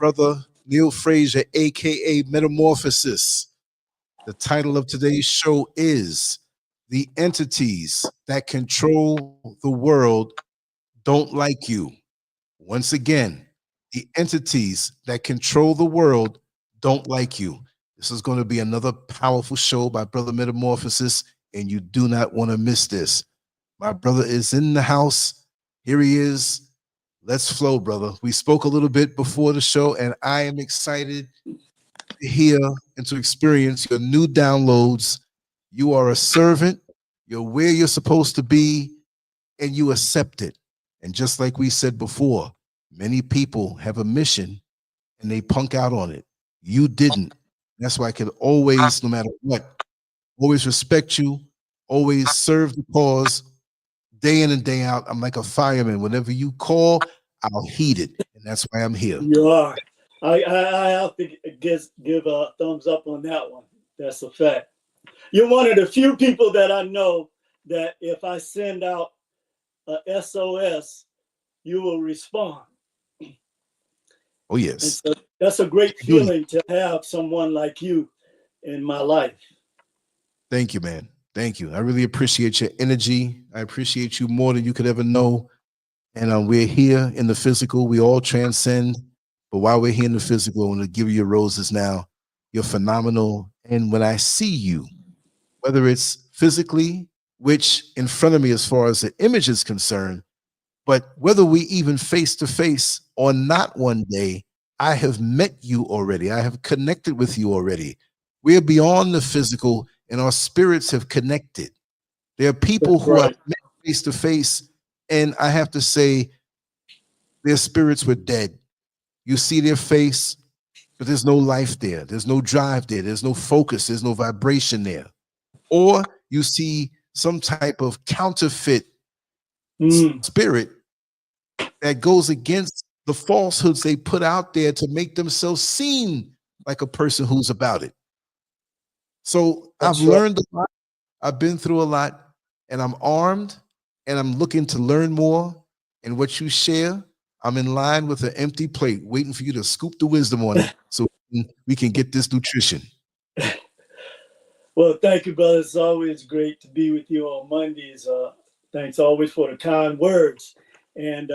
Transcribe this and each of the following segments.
brother Neil Frazier, aka Metamorphosis. The title of today's show is "The Entities That Control the World Don't Like You." Once again, the entities that control the world don't like you. This is going to be another powerful show by Brother Metamorphosis, and you do not want to miss this. My brother is in the house. Here he is. Let's flow, brother. We spoke a little bit before the show, and I am excited to hear and to experience your new downloads. You are a servant. You're where you're supposed to be, and you accept it. And just like we said before, many people have a mission and they punk out on it. You didn't. That's why I can always, no matter what, always respect you, always serve the cause day in and day out. I'm like a fireman. Whenever you call, I'll heed it. And that's why I'm here. You are. I have to give a thumbs up on that one. That's a fact. You're one of the few people that I know that if I send out a SOS, you will respond. Oh, yes. So that's a great feeling to have someone like you in my life. Thank you, man. Thank you. I really appreciate your energy. I appreciate you more than you could ever know. And we're here in the physical. We all transcend. But while we're here in the physical, I want to give you your roses now. You're phenomenal. And when I see you, whether it's physically, which in front of me as far as the image is concerned, but whether we even face to face or not one day, I have met you already. I have connected with you already. We're beyond the physical and our spirits have connected. There are people who are met face to face, and I have to say their spirits were dead. You see their face, but there's no life there. There's no drive there. There's no focus. There's no vibration there. Or you see some type of counterfeit spirit that goes against the falsehoods they put out there to make themselves seem like a person who's about it. So I've learned a lot. I've been through a lot, and I'm armed, and I'm looking to learn more. And what you share, I'm in line with an empty plate, waiting for you to scoop the wisdom on it so we can get this nutrition. Well, thank you, brother. It's always great to be with you on Mondays. Thanks always for the kind words. And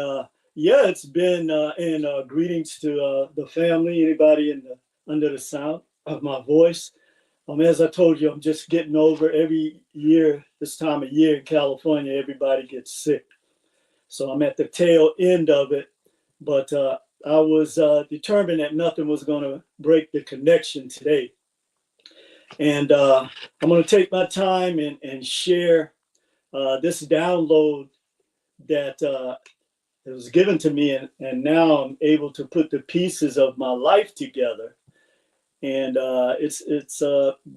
yeah, it's been, and greetings to the family, anybody under the sound of my voice. As I told you, I'm just getting over every year, this time of year in California, everybody gets sick. So I'm at the tail end of it. But I was determined that nothing was going to break the connection today. And I'm going to take my time and share this download that it was given to me. And now I'm able to put the pieces of my life together. And it's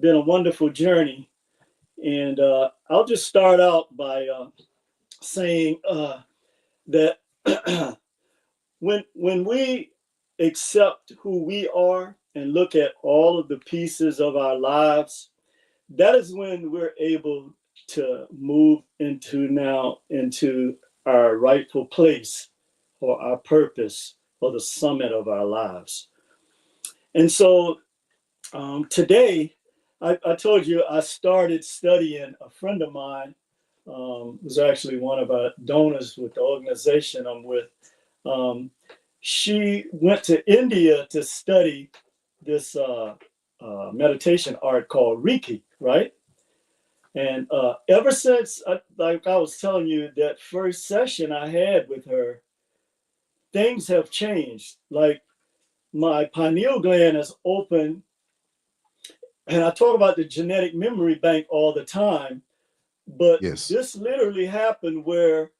been a wonderful journey. And I'll just start out by saying that when we accept who we are and look at all of the pieces of our lives, that is when we're able to move into our rightful place or our purpose or the summit of our lives. And so today, I told you I started studying. A friend of mine was actually one of our donors with the organization I'm with. She went to India to study this meditation art called Reiki, right? And ever since, like I was telling you, that first session I had with her, things have changed. Like my pineal gland is open. And I talk about the genetic memory bank all the time, but This literally happened where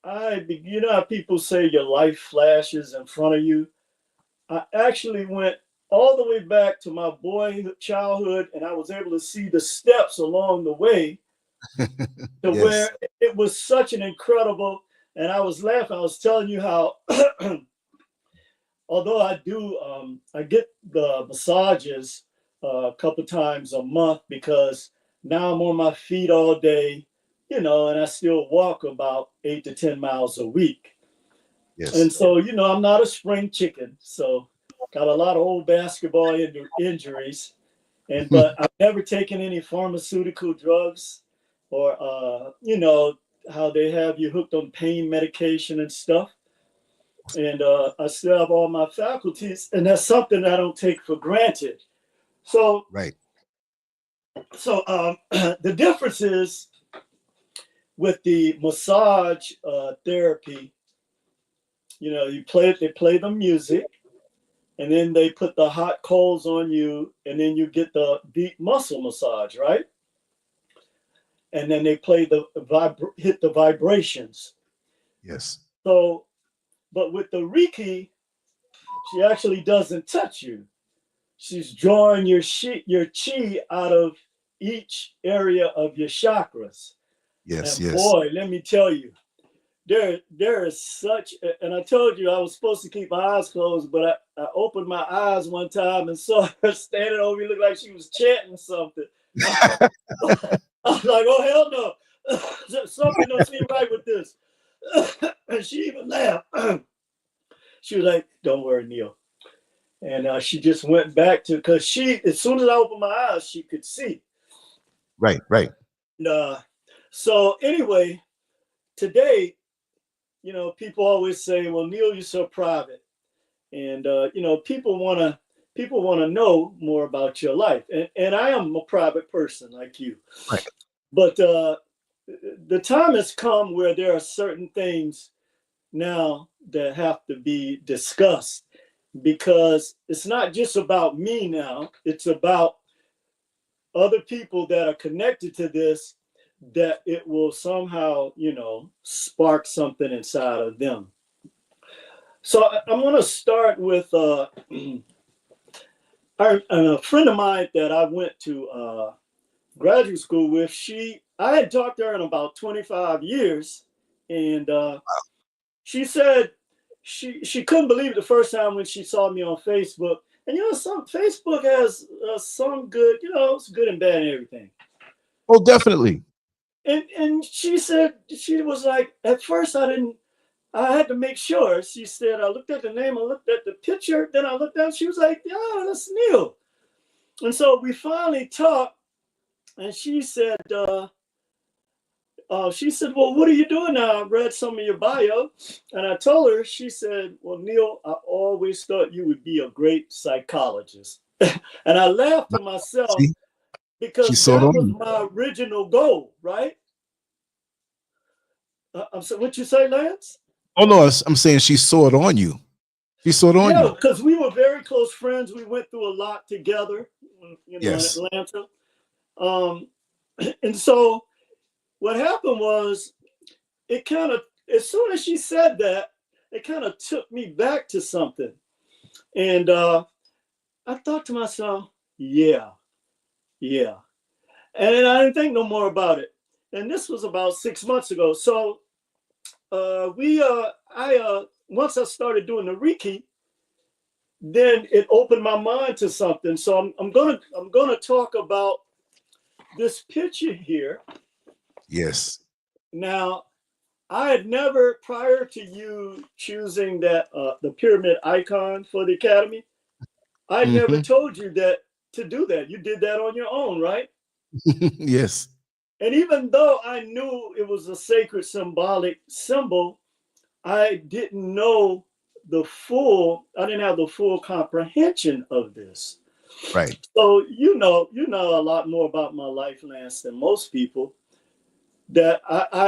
you know how people say your life flashes in front of you? I actually went all the way back to my childhood, and I was able to see the steps along the way to where it was such an incredible, and I was laughing. I was telling you how, although I get the massages a couple times a month because now I'm on my feet all day, you know, and I still walk about 8 to 10 miles a week. Yes. And so, you know, I'm not a spring chicken. So got a lot of old basketball injuries, but I've never taken any pharmaceutical drugs or you know how they have you hooked on pain medication and stuff. And I still have all my faculties, and that's something I don't take for granted. So, Right. The difference is with the massage therapy. You know, they play the music, and then they put the hot coals on you, and then you get the deep muscle massage, right? And then they play hit the vibrations. Yes. So, but with the Reiki, she actually doesn't touch you. She's drawing your chi out of each area of your chakras. Yes. And Yes. boy, let me tell you, there is such, and I told you I was supposed to keep my eyes closed, but I opened my eyes one time and saw her standing over me, looked like she was chanting something. I was like, oh, hell no. Something don't seem right with this. And she even laughed. She was like, don't worry, Neil. And she just went back to, because as soon as I opened my eyes, she could see. Right. Right. And so anyway, today, you know, people always say, well, Neil, you're so private. And, you know, people want to know more about your life. And I am a private person like you. Right. But the time has come where there are certain things now that have to be discussed, because it's not just about me now. It's about other people that are connected to this, that it will somehow, you know, spark something inside of them. So I'm going to start with a friend of mine that I went to graduate school with. I had talked to her in about 25 years, and she said she couldn't believe it the first time when she saw me on Facebook. And you know, Facebook has some good, you know, it's good and bad and everything. Oh, definitely. And she said, she was like, at first I had to make sure. She said, I looked at the name, I looked at the picture, then I looked at, she was like, yeah, that's Neil. And so we finally talked, and she said, well, what are you doing now? I read some of your bio. And I told her, she said, well, Neil, I always thought you would be a great psychologist. And I laughed to myself, See? because that was my original goal, right? So what you say, Lance? Oh no, I'm saying she saw it on you. She saw it on you. Yeah, because we were very close friends. We went through a lot together, you know, Yes. in Atlanta. And so what happened was, it kind of, as soon as she said that, it kind of took me back to something. And I thought to myself, yeah. And I didn't think no more about it. And this was about 6 months ago. So once I started doing the Reiki, then it opened my mind to something. So I'm gonna talk about this picture here. Yes. Now, I had never, prior to you choosing that the pyramid icon for the academy, I never told you that to do that. You did that on your own, right? Yes. And even though I knew it was a sacred symbolic symbol, I didn't know I didn't have the full comprehension of this. Right. So you know a lot more about my life, Lance, than most people. That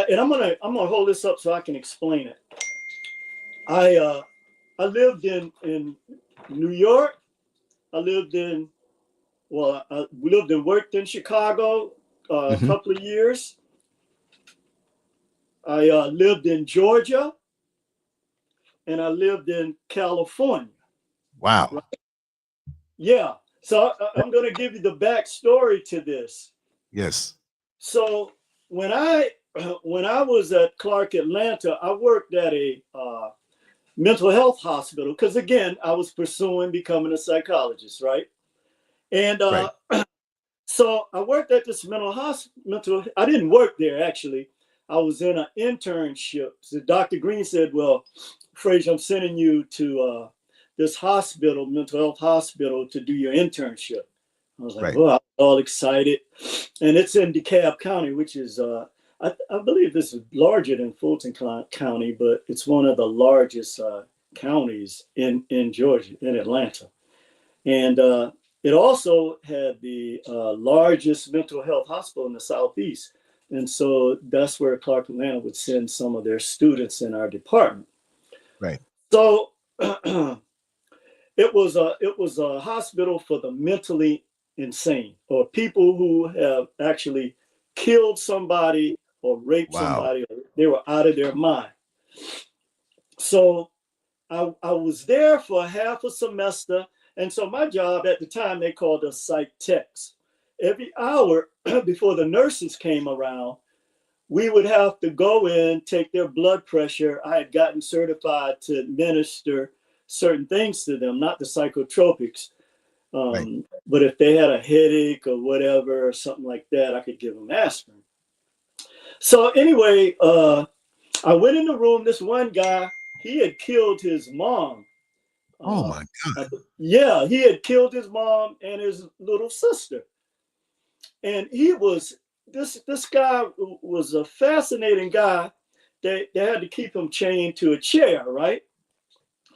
and I'm gonna hold this up so I can explain it. I lived in New York. I lived and worked in Chicago a couple of years. I lived in Georgia, and I lived in California. Wow. Right? Yeah. So I'm going to give you the backstory to this. Yes. So when I was at Clark Atlanta, I worked at a mental health hospital, because again, I was pursuing becoming a psychologist, right? And Right. so I worked at this mental hospital. I didn't work there, actually. I was in an internship. So Dr. Green said, well, Frazier, I'm sending you to this hospital, mental health hospital, to do your internship. I was like, Right. well, I'm all excited. And it's in DeKalb County, which is, I believe this is larger than Fulton County, but it's one of the largest counties in Georgia, in Atlanta. And it also had the largest mental health hospital in the Southeast. And so that's where Clark Atlanta would send some of their students in our department. Right. So it was a hospital for the mentally insane, or people who have actually killed somebody or raped somebody, or they were out of their mind. So I was there for half a semester. And so my job at the time, they called us psych techs. Every hour before the nurses came around, we would have to go in, take their blood pressure. I had gotten certified to administer certain things to them, not the psychotropics. Right. But if they had a headache or whatever, or something like that, I could give them aspirin. So anyway, I went in the room. This one guy, he had killed his mom. Oh my God. Yeah, he had killed his mom and his little sister. And he was, this guy was a fascinating guy. They had to keep him chained to a chair, right?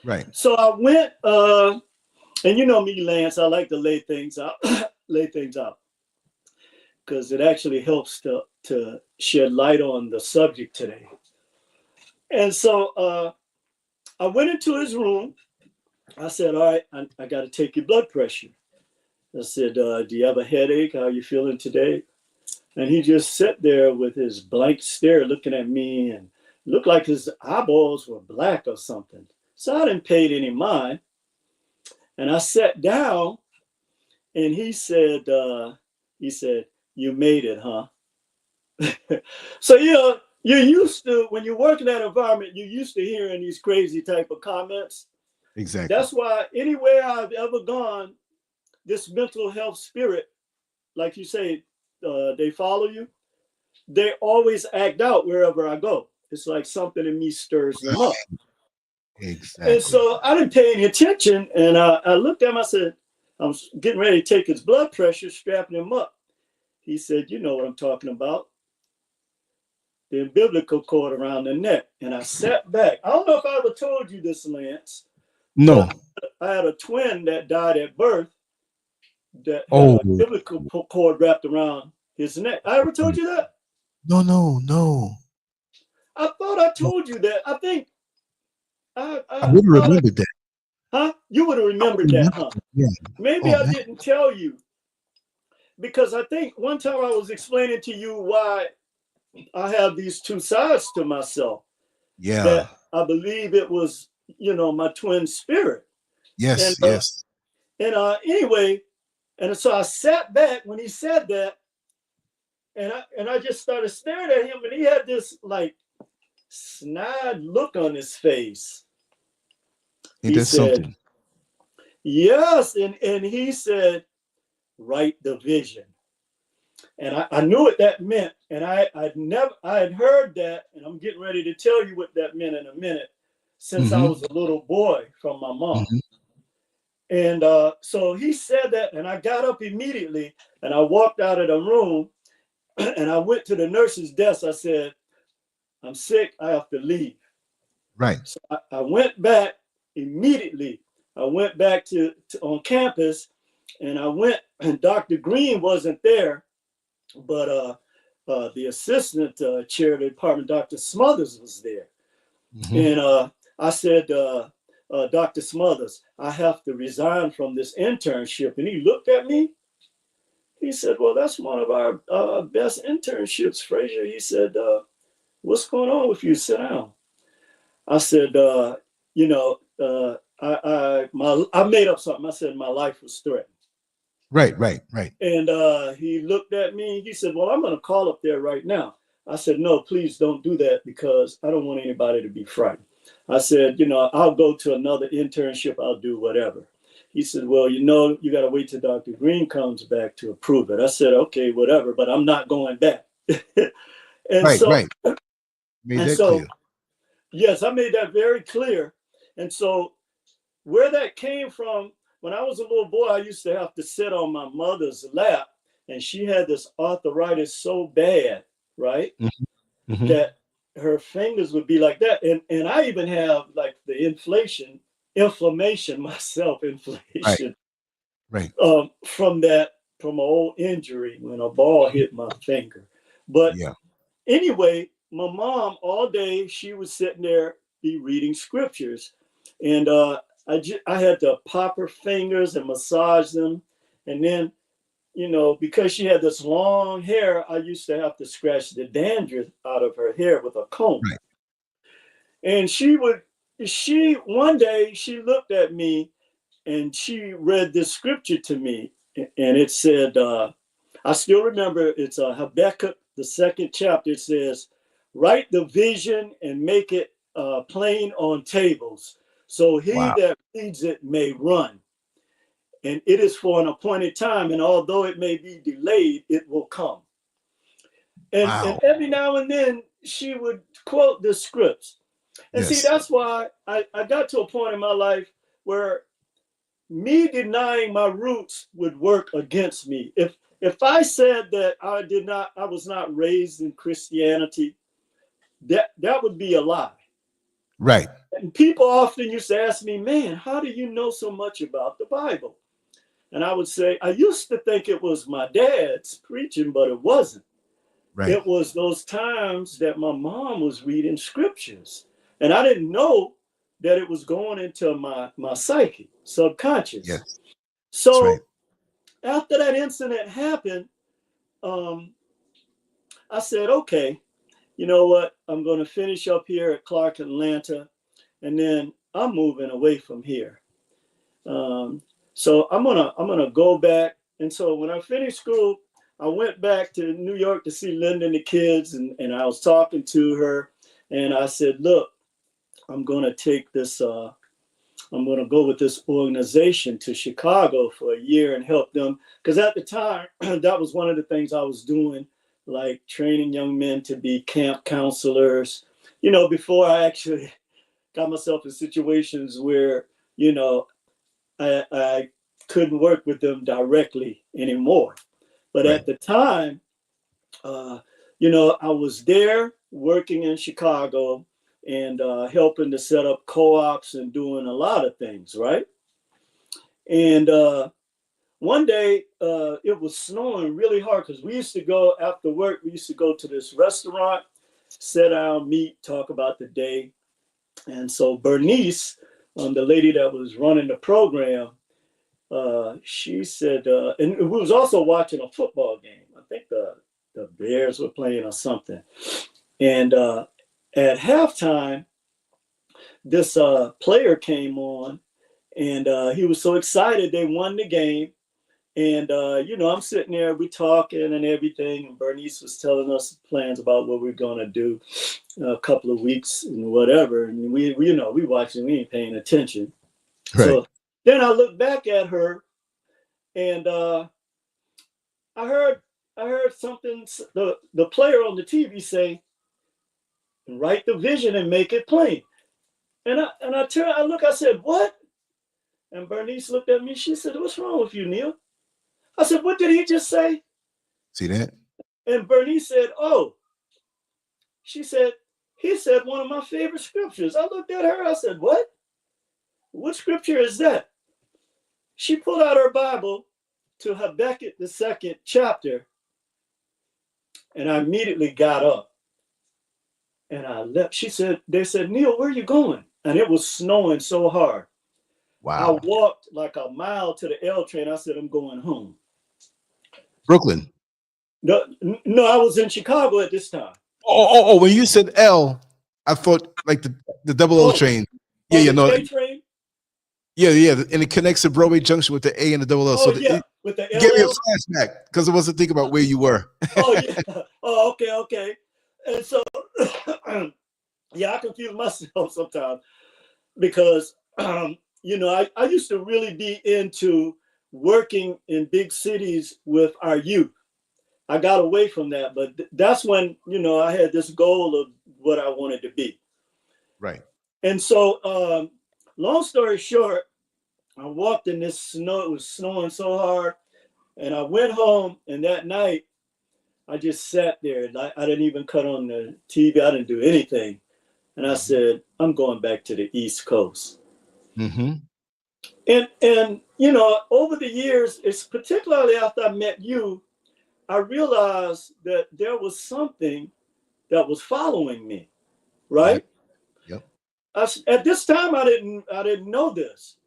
Right. So I went, and you know me, Lance, I like to lay things out, because it actually helps to shed light on the subject today. And so I went into his room. I said, all right, I got to take your blood pressure. I said, do you have a headache? How are you feeling today? And he just sat there with his blank stare looking at me, and looked like his eyeballs were black or something. So I didn't pay it any mind. And I sat down, and he said, you made it, huh? So, you know, you're used to, when you work in that environment, you're used to hearing these crazy type of comments. Exactly. That's why anywhere I've ever gone, this mental health spirit, like you say, they follow you. They always act out wherever I go. It's like something in me stirs them up. Exactly. And so I didn't pay any attention. And I looked at him, I said, I'm getting ready to take his blood pressure, strapping him up. He said, you know what I'm talking about. The umbilical cord around the neck. And I sat back. I don't know if I ever told you this, Lance. No. I had a twin that died at birth that had an umbilical cord wrapped around his neck. I ever told you that? No. I thought I told you that. I think I would have remembered that. Huh? You would have remembered that, huh? Yeah. Maybe I didn't tell you, because I think one time I was explaining to you why I have these two sides to myself. Yeah. That I believe it was, you know, my twin spirit. Yes. And, Yes. And anyway, and so I sat back when he said that, and I just started staring at him, and he had this like snide look on his face. Ain't that something? Yes, and he said, write the vision. And I knew what that meant. And I had heard that, and I'm getting ready to tell you what that meant in a minute, since I was a little boy from my mom. And so he said that, and I got up immediately, and I walked out of the room, and I went to the nurse's desk. I said, I'm sick, I have to leave. Right. So I went back immediately. I went back to on campus, and I went, and Dr. Green wasn't there, but the assistant chair of the department, Dr. Smothers, was there. And I said, Dr. Smothers, I have to resign from this internship. And he looked at me. He said, well, that's one of our best internships, Frazier. He said, what's going on with you? Sit down. I said, you know, I made up something. I said my life was threatened. Right. And he looked at me. He said, well, I'm going to call up there right now. I said, no, please don't do that, because I don't want anybody to be frightened. I said, you know, I'll go to another internship. I'll do whatever. He said, well, you know, you got to wait till Dr. Green comes back to approve it. I said, okay, whatever, but I'm not going back. Right. Made that clear. Yes, I made that very clear. And so where that came from, when I was a little boy, I used to have to sit on my mother's lap, and she had this arthritis so bad, right, Mm-hmm. that her fingers would be like that. And I even have like the inflammation myself, Right. inflation Right. from an old injury when a ball hit my finger. But Yeah. anyway, my mom all day, she was sitting there, be reading scriptures. And I had to pop her fingers and massage them. And then, because she had this long hair, I used to have to scratch the dandruff out of her hair with a comb. Right. And one day she looked at me and she read this scripture to me. And it said, I still remember, it's Habakkuk, the 2nd chapter. It says, write the vision and make it plain on tables, so he Wow. that reads it may run. And it is for an appointed time, and although it may be delayed, it will come. And Wow. every now and then she would quote the scripts. And see, Yes. that's why I got to a point in my life where me denying my roots would work against me. If I said that I was not raised in Christianity, that would be a lie. Right. And people often used to ask me, man, how do you know so much about the Bible? And I would say, I used to think it was my dad's preaching, but it wasn't. Right. It was those times that my mom was reading scriptures. And I didn't know that it was going into my psyche, subconscious. Yes. So That's right. after that incident happened, I said, okay, you know what? I'm going to finish up here at Clark, Atlanta, and then I'm moving away from here. So I'm gonna go back. And so when I finished school, I went back to New York to see Linda and the kids, and I was talking to her, and I said, look, I'm gonna take this. I'm going to go with this organization to Chicago for a year and help them. Because at the time, that was one of the things I was doing, like training young men to be camp counselors, before I actually got myself in situations where, I couldn't work with them directly anymore. But Right. at the time, I was there working in Chicago and helping to set up co-ops and doing a lot of things, right? And one day it was snowing really hard because we used to go after work. We used to go to this restaurant, sit down, meet, talk about the day. And so Bernice, the lady that was running the program, she said, and we was also watching a football game. I think the Bears were playing or something. And at halftime, this player came on, and he was so excited they won the game. And I'm sitting there, we talking and everything, and Bernice was telling us plans about what we're gonna do a couple of weeks and whatever. And we watching, we ain't paying attention. Right. So then I look back at her, and I heard something, the player on the TV say, write the vision and make it plain. And I said, what? And Bernice looked at me. She said, what's wrong with you, Neil? I said, what did he just say? See that? And Bernice said, oh, she said, he said one of my favorite scriptures. I looked at her. I said, what? What scripture is that? She pulled out her Bible to Habakkuk, the 2nd chapter. And I immediately got up and I left. They said, Neil, where are you going? And it was snowing so hard. Wow. I walked like a mile to the L train. I said, I'm going home. Brooklyn. No, I was in Chicago at this time. Oh, when you said L, I thought like the double L train. Yeah, the no. J train? Yeah, and it connects to Broadway Junction with the A and the double L. Oh, so yeah, with the it gave me a LL. flashback because I wasn't thinking about where you were. Oh, yeah. Oh, okay. And so, yeah, I confuse myself sometimes because, I used to really be into working in big cities with our youth. I got away from that, but that's when, I had this goal of what I wanted to be. Right. And so, long story short, I walked in this snow. It was snowing so hard. And I went home, and that night I just sat there. I didn't even cut on the TV. I didn't do anything. And I said, I'm going back to the East Coast. Mm-hmm. And you know, over the years, it's particularly after I met you, I realized that there was something that was following me, right? Yep. Yep. At this time, I didn't know this.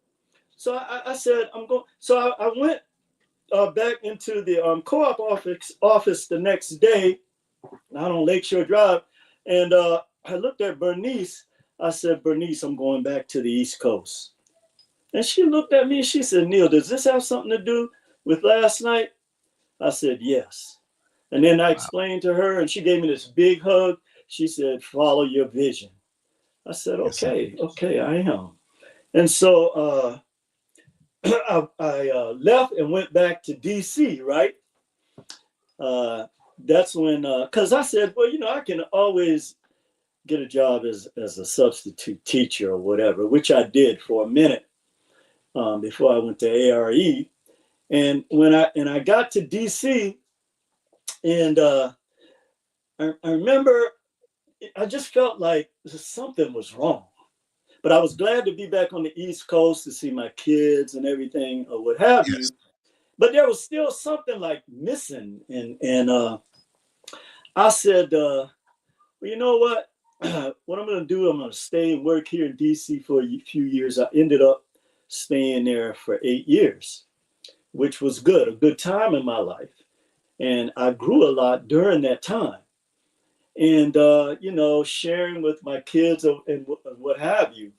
So I said, I'm going. So I went back into the co-op office the next day out on Lakeshore Drive, and I looked at Bernice. I said, Bernice, I'm going back to the East Coast. And she looked at me and she said, Neil, does this have something to do with last night? I said, yes. And then I Wow. explained to her, and she gave me this big hug. She said, follow your vision. I said, Yes, sir. okay, I am. And so I left and went back to DC, right? That's when, because I said, well, you know, I can always get a job as a substitute teacher or whatever, which I did for a minute before I went to ARE. And when I got to DC, and I remember I just felt like something was wrong. But I was glad to be back on the East Coast to see my kids and everything or what have you. Yes. But there was still something like missing. And I said, well, you know what? What I'm going to do, I'm going to stay and work here in DC for a few years. I ended up staying there for 8 years, which was good, a good time in my life. And I grew a lot during that time. And, you know, sharing with my kids and what have you.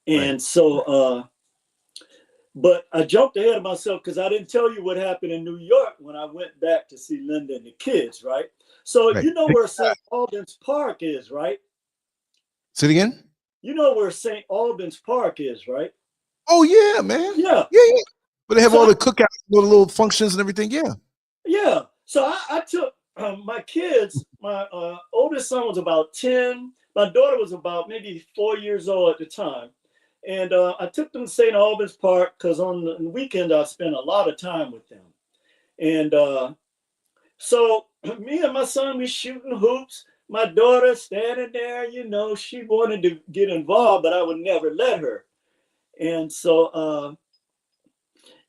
Right. And so, but I jumped ahead of myself because I didn't tell you what happened in New York when I went back to see Linda and the kids, right? So Right. you know where St. Albans Park is, right? Say it again. You know where St. Albans Park is, right? Oh yeah, man. Yeah. Yeah, yeah. But they have So all the cookouts, all the little functions and everything. Yeah. yeah. So I took my kids. My oldest son was about 10. My daughter was about maybe 4 years old at the time. And I took them to St. Albans Park because on the weekend I spent a lot of time with them. And so me and my son, we shooting hoops. My daughter standing there, you know, she wanted to get involved, but I would never let her. And so,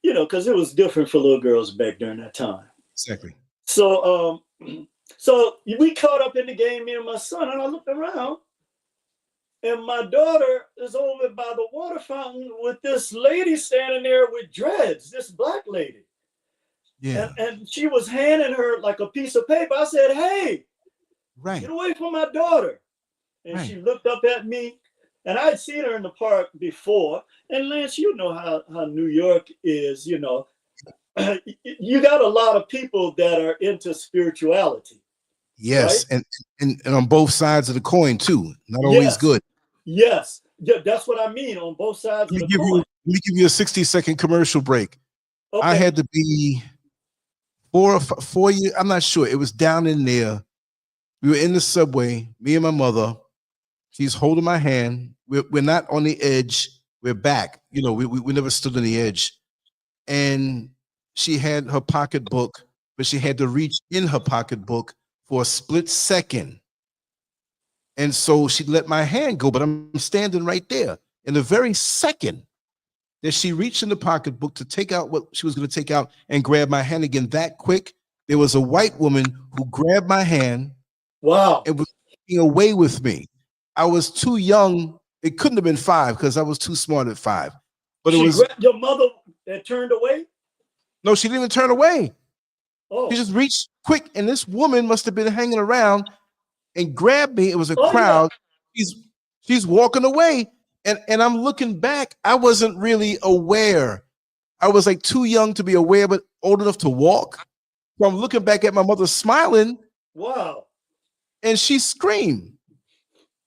you know, because it was different for little girls back during that time. Exactly. So, so we caught up in the game, me and my son, and I looked around, and my daughter is over by the water fountain with this lady standing there with dreads, this black lady. Yeah. And she was handing her like a piece of paper. I said, hey, Right. get away from my daughter. And Right. she looked up at me, and I'd seen her in the park before. And Lance, you know how New York is, you know. You got a lot of people that are into spirituality, right? Yes, and on both sides of the coin too. Not always Yes, good. yes. Yeah, that's what I mean, on both sides of the coin. Let me give you a 60-second commercial break. I Okay. had to be 4 years. I'm not sure. It was down in there. We were in the subway. Me and my mother. She's holding my hand. We're not on the edge. We're back. You know, we never stood on the edge. And she had her pocketbook, but she had to reach in her pocketbook for a split second. And so she let my hand go, but I'm standing right there. In the very second that she reached in the pocketbook to take out what she was going to take out and grab my hand again that quick, there was a white woman who grabbed my hand Wow. and was walking away with me. I was too young. It couldn't have been 5 because I was too smart at 5. But it She was, grabbed your mother and turned away? no, she didn't even turn away. She Oh. just reached quick, and this woman must have been hanging around and grabbed me. It was a Oh, yeah. crowd. She's walking away, and I'm looking back. I wasn't really aware. I was like too young to be aware, but old enough to walk. So I'm looking back at my mother smiling, Wow. and she screamed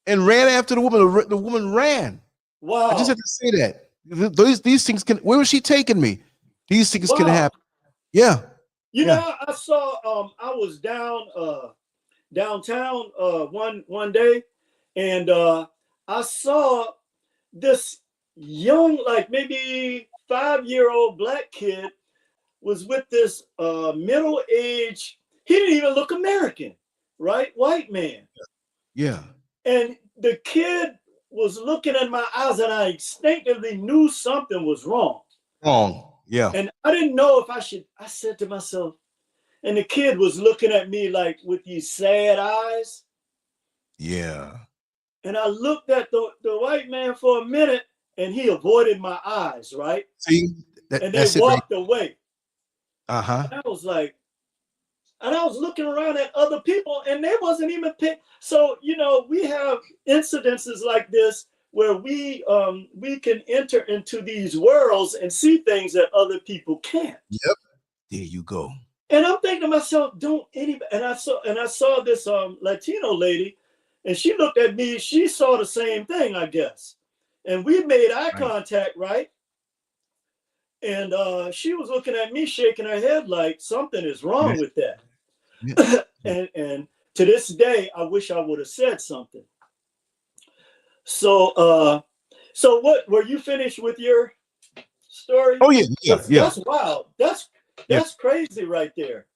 and ran after the woman. The woman ran. I just Wow. have to say that these things can. Where was she taking me? These things can Wow. happen. Yeah. You Yeah. know, I saw I was downtown one day, and I saw this young, like maybe 5-year-old black kid was with this middle-aged, he didn't even look American, right? White man. Yeah. And the kid was looking at my eyes, and I instinctively knew something was wrong. Wrong. Yeah. And I didn't know if I should. I said to myself, and the kid was looking at me like with these sad eyes. Yeah. And I looked at the white man for a minute, and he avoided my eyes, right? See, And then that's it, right? walked away. Uh-huh. And I was like, and I was looking around at other people, and they wasn't even picked. So, you know, we have incidences like this where we can enter into these worlds and see things that other people can't. Yep. There you go. And I'm thinking to myself, don't anybody, and I saw this Latino lady, and she looked at me, she saw the same thing, I guess. And we made eye contact, right? And she was looking at me, shaking her head like something is wrong with that. Yeah. and to this day, I wish I would have said something. So so what, were you finished with your story? Oh yeah. That's wild. That's crazy right there.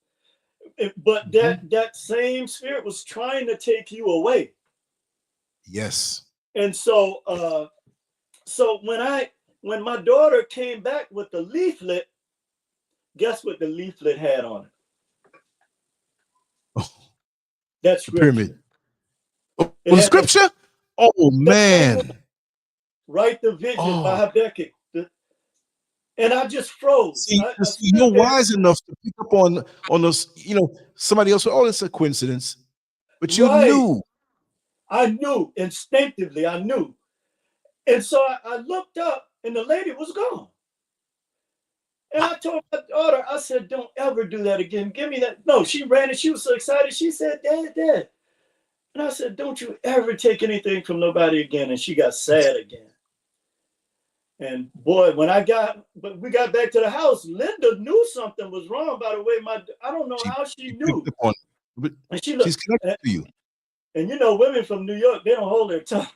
But that same spirit was trying to take you away. Yes. And so so when my daughter came back with the leaflet, guess what the leaflet had on it? Oh, that's pyramid. Oh, the scripture? Oh man. Write the vision by Habakkuk. And I just froze. See, you're wise enough to pick up on those, you know, somebody else. Oh, it's a coincidence. But you knew. I knew instinctively. I knew. And so I looked up, and the lady was gone. And I told my daughter, I said, don't ever do that again. Give me that. No, she ran, and she was so excited. She said, Dad. And I said, don't you ever take anything from nobody again. And she got sad again. And boy, when we got back to the house, Linda knew something was wrong. By the way, I don't know how she knew. But and she's connected to you. And you know, women from New York, they don't hold their tongue.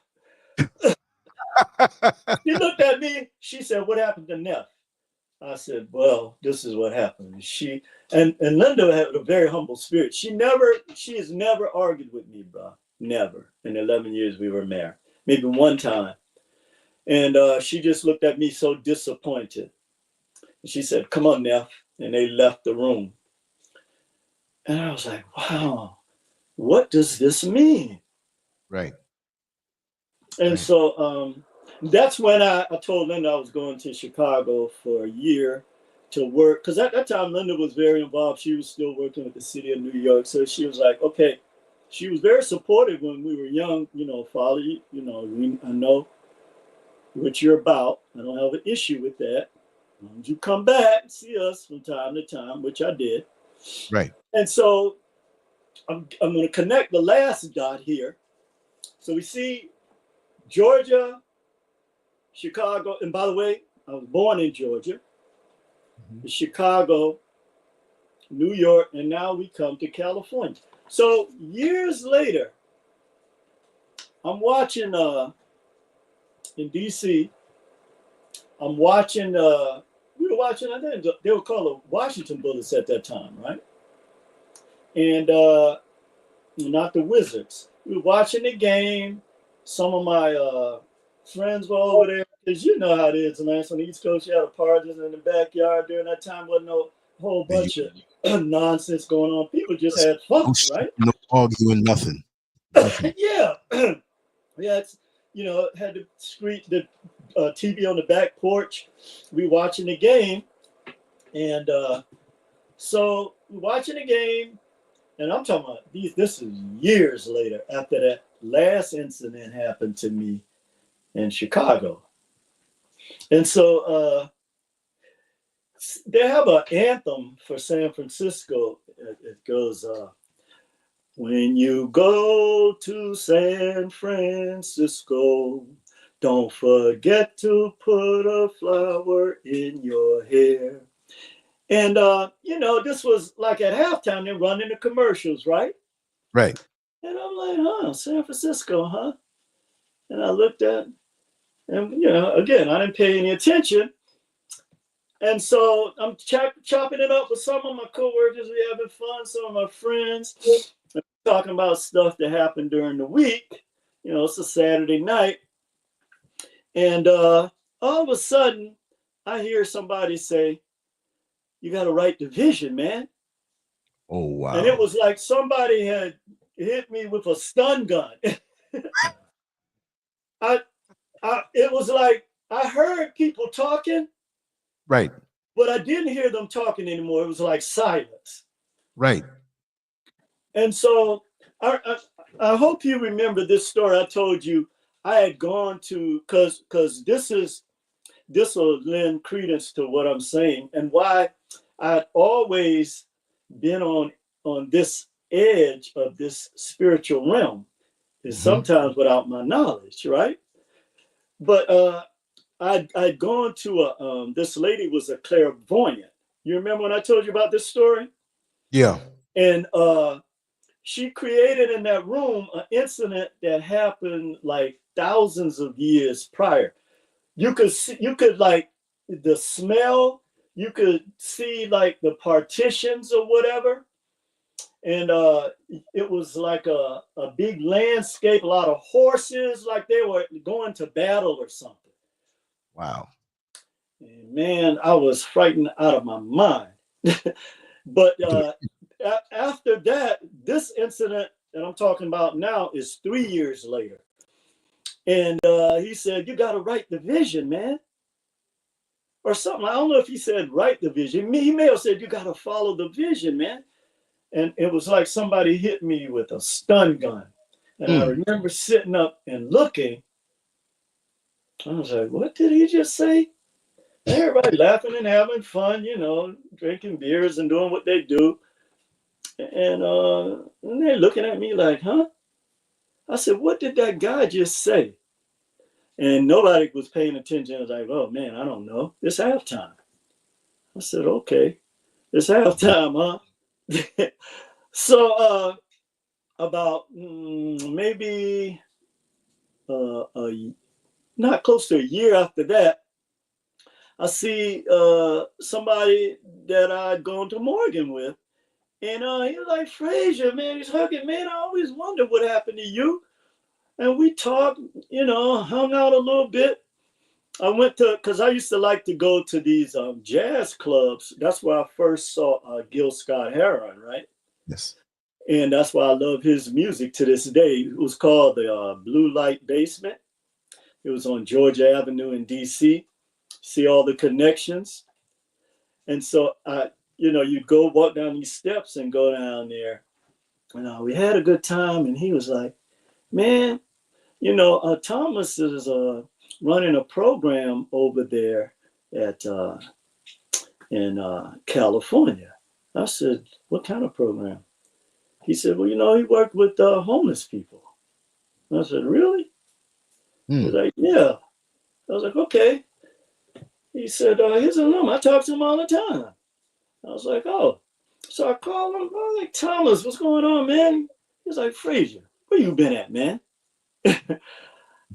She looked at me. She said, what happened to Neff? I said, well, this is what happened. She and Linda had a very humble spirit. She has never argued with me, bro. Never. In 11 years we were married. Maybe one time. And she just looked at me so disappointed. She said, come on, Neff. And they left the room. And I was like, wow, what does this mean? Right. And so that's when I told Linda I was going to Chicago for a year to work. Because at that time, Linda was very involved. She was still working with the city of New York. So she was like, okay. She was very supportive when we were young. You know, Father, you know, I know what you're about. I don't have an issue with that. You come back and see us from time to time, which I did. Right. And so I'm going to connect the last dot here. So we see Georgia, Chicago, and by the way, I was born in Georgia, Chicago, New York, and now we come to California. So years later, I'm watching in DC. I'm watching. We were watching. I think they were called the Washington Bullets at that time, right? And not the Wizards. We were watching the game. Some of my friends were over there, because you know how it is, Lance. On the East Coast, you had a parties in the backyard. During that time, wasn't no whole bunch of nonsense going on. People just had fun, right? No arguing, nothing. Yeah. Yeah, it's, you know, had the TV on the back porch. We watching the game. And so we're watching the game. And I'm talking about this is years later after that last incident happened to me in Chicago. And so they have an anthem for San Francisco. It goes, when you go to San Francisco, don't forget to put a flower in your hair. And, you know, this was like at halftime, they're running the commercials, right? Right. And I'm like, San Francisco, huh? And I looked at, And, you know, again, I didn't pay any attention. And so I'm chopping it up with some of my coworkers. We having fun, some of my friends, talking about stuff that happened during the week. You know, it's a Saturday night. And all of a sudden, I hear somebody say, "You got to write the vision, man." Oh, wow. And it was like somebody had hit me with a stun gun. It was like I heard people talking, Right. but I didn't hear them talking anymore. It was like silence. Right. And so I hope you remember this story I told you. I had gone to because this will lend credence to what I'm saying and why I'd always been on this edge of this spiritual realm is sometimes without my knowledge, right? But I'd gone to this lady was a clairvoyant. You remember when I told you about this story? Yeah. And she created in that room an incident that happened like thousands of years prior. You could see, you could like the smell, you could see like the partitions or whatever. And it was like a big landscape, a lot of horses, like they were going to battle or something. Wow. And man, I was frightened out of my mind. But after that, this incident that I'm talking about now is 3 years later. And he said, "You got to write the vision, man." Or something. I don't know if he said write the vision. He may have said, "You got to follow the vision, man." And it was like somebody hit me with a stun gun. And I remember sitting up and looking. I was like, "What did he just say?" And everybody laughing and having fun, you know, drinking beers and doing what they do. And they're looking at me like, "Huh?" I said, "What did that guy just say?" And nobody was paying attention. I was like, "Oh man, I don't know. It's halftime." I said, "Okay, it's halftime, huh?" So about maybe not close to a year after that, I see somebody that I'd gone to Morgan with, and he was like, "Frazier, man," he's hugging, "Man, I always wondered what happened to you." And we talked, you know, hung out a little bit. I went to, because I used to like to go to these jazz clubs. That's where I first saw Gil Scott-Heron, right? Yes. And that's why I love his music to this day. It was called the Blue Light Basement. It was on Georgia Avenue in DC. See all the connections. And so you know, you'd go walk down these steps and go down there. And we had a good time. And he was like, "Man, you know, Thomas is running a program over there at in California." I said, "What kind of program?" He said, "Well, you know, he worked with homeless people." I said, "Really?" He's like, "Yeah." I was like, "Okay." He said, "Here's a number. I talk to him all the time." I was like, "Oh." So I called him. I was like, "Thomas, what's going on, man?" He's like, "Frazier, where you been at, man?" And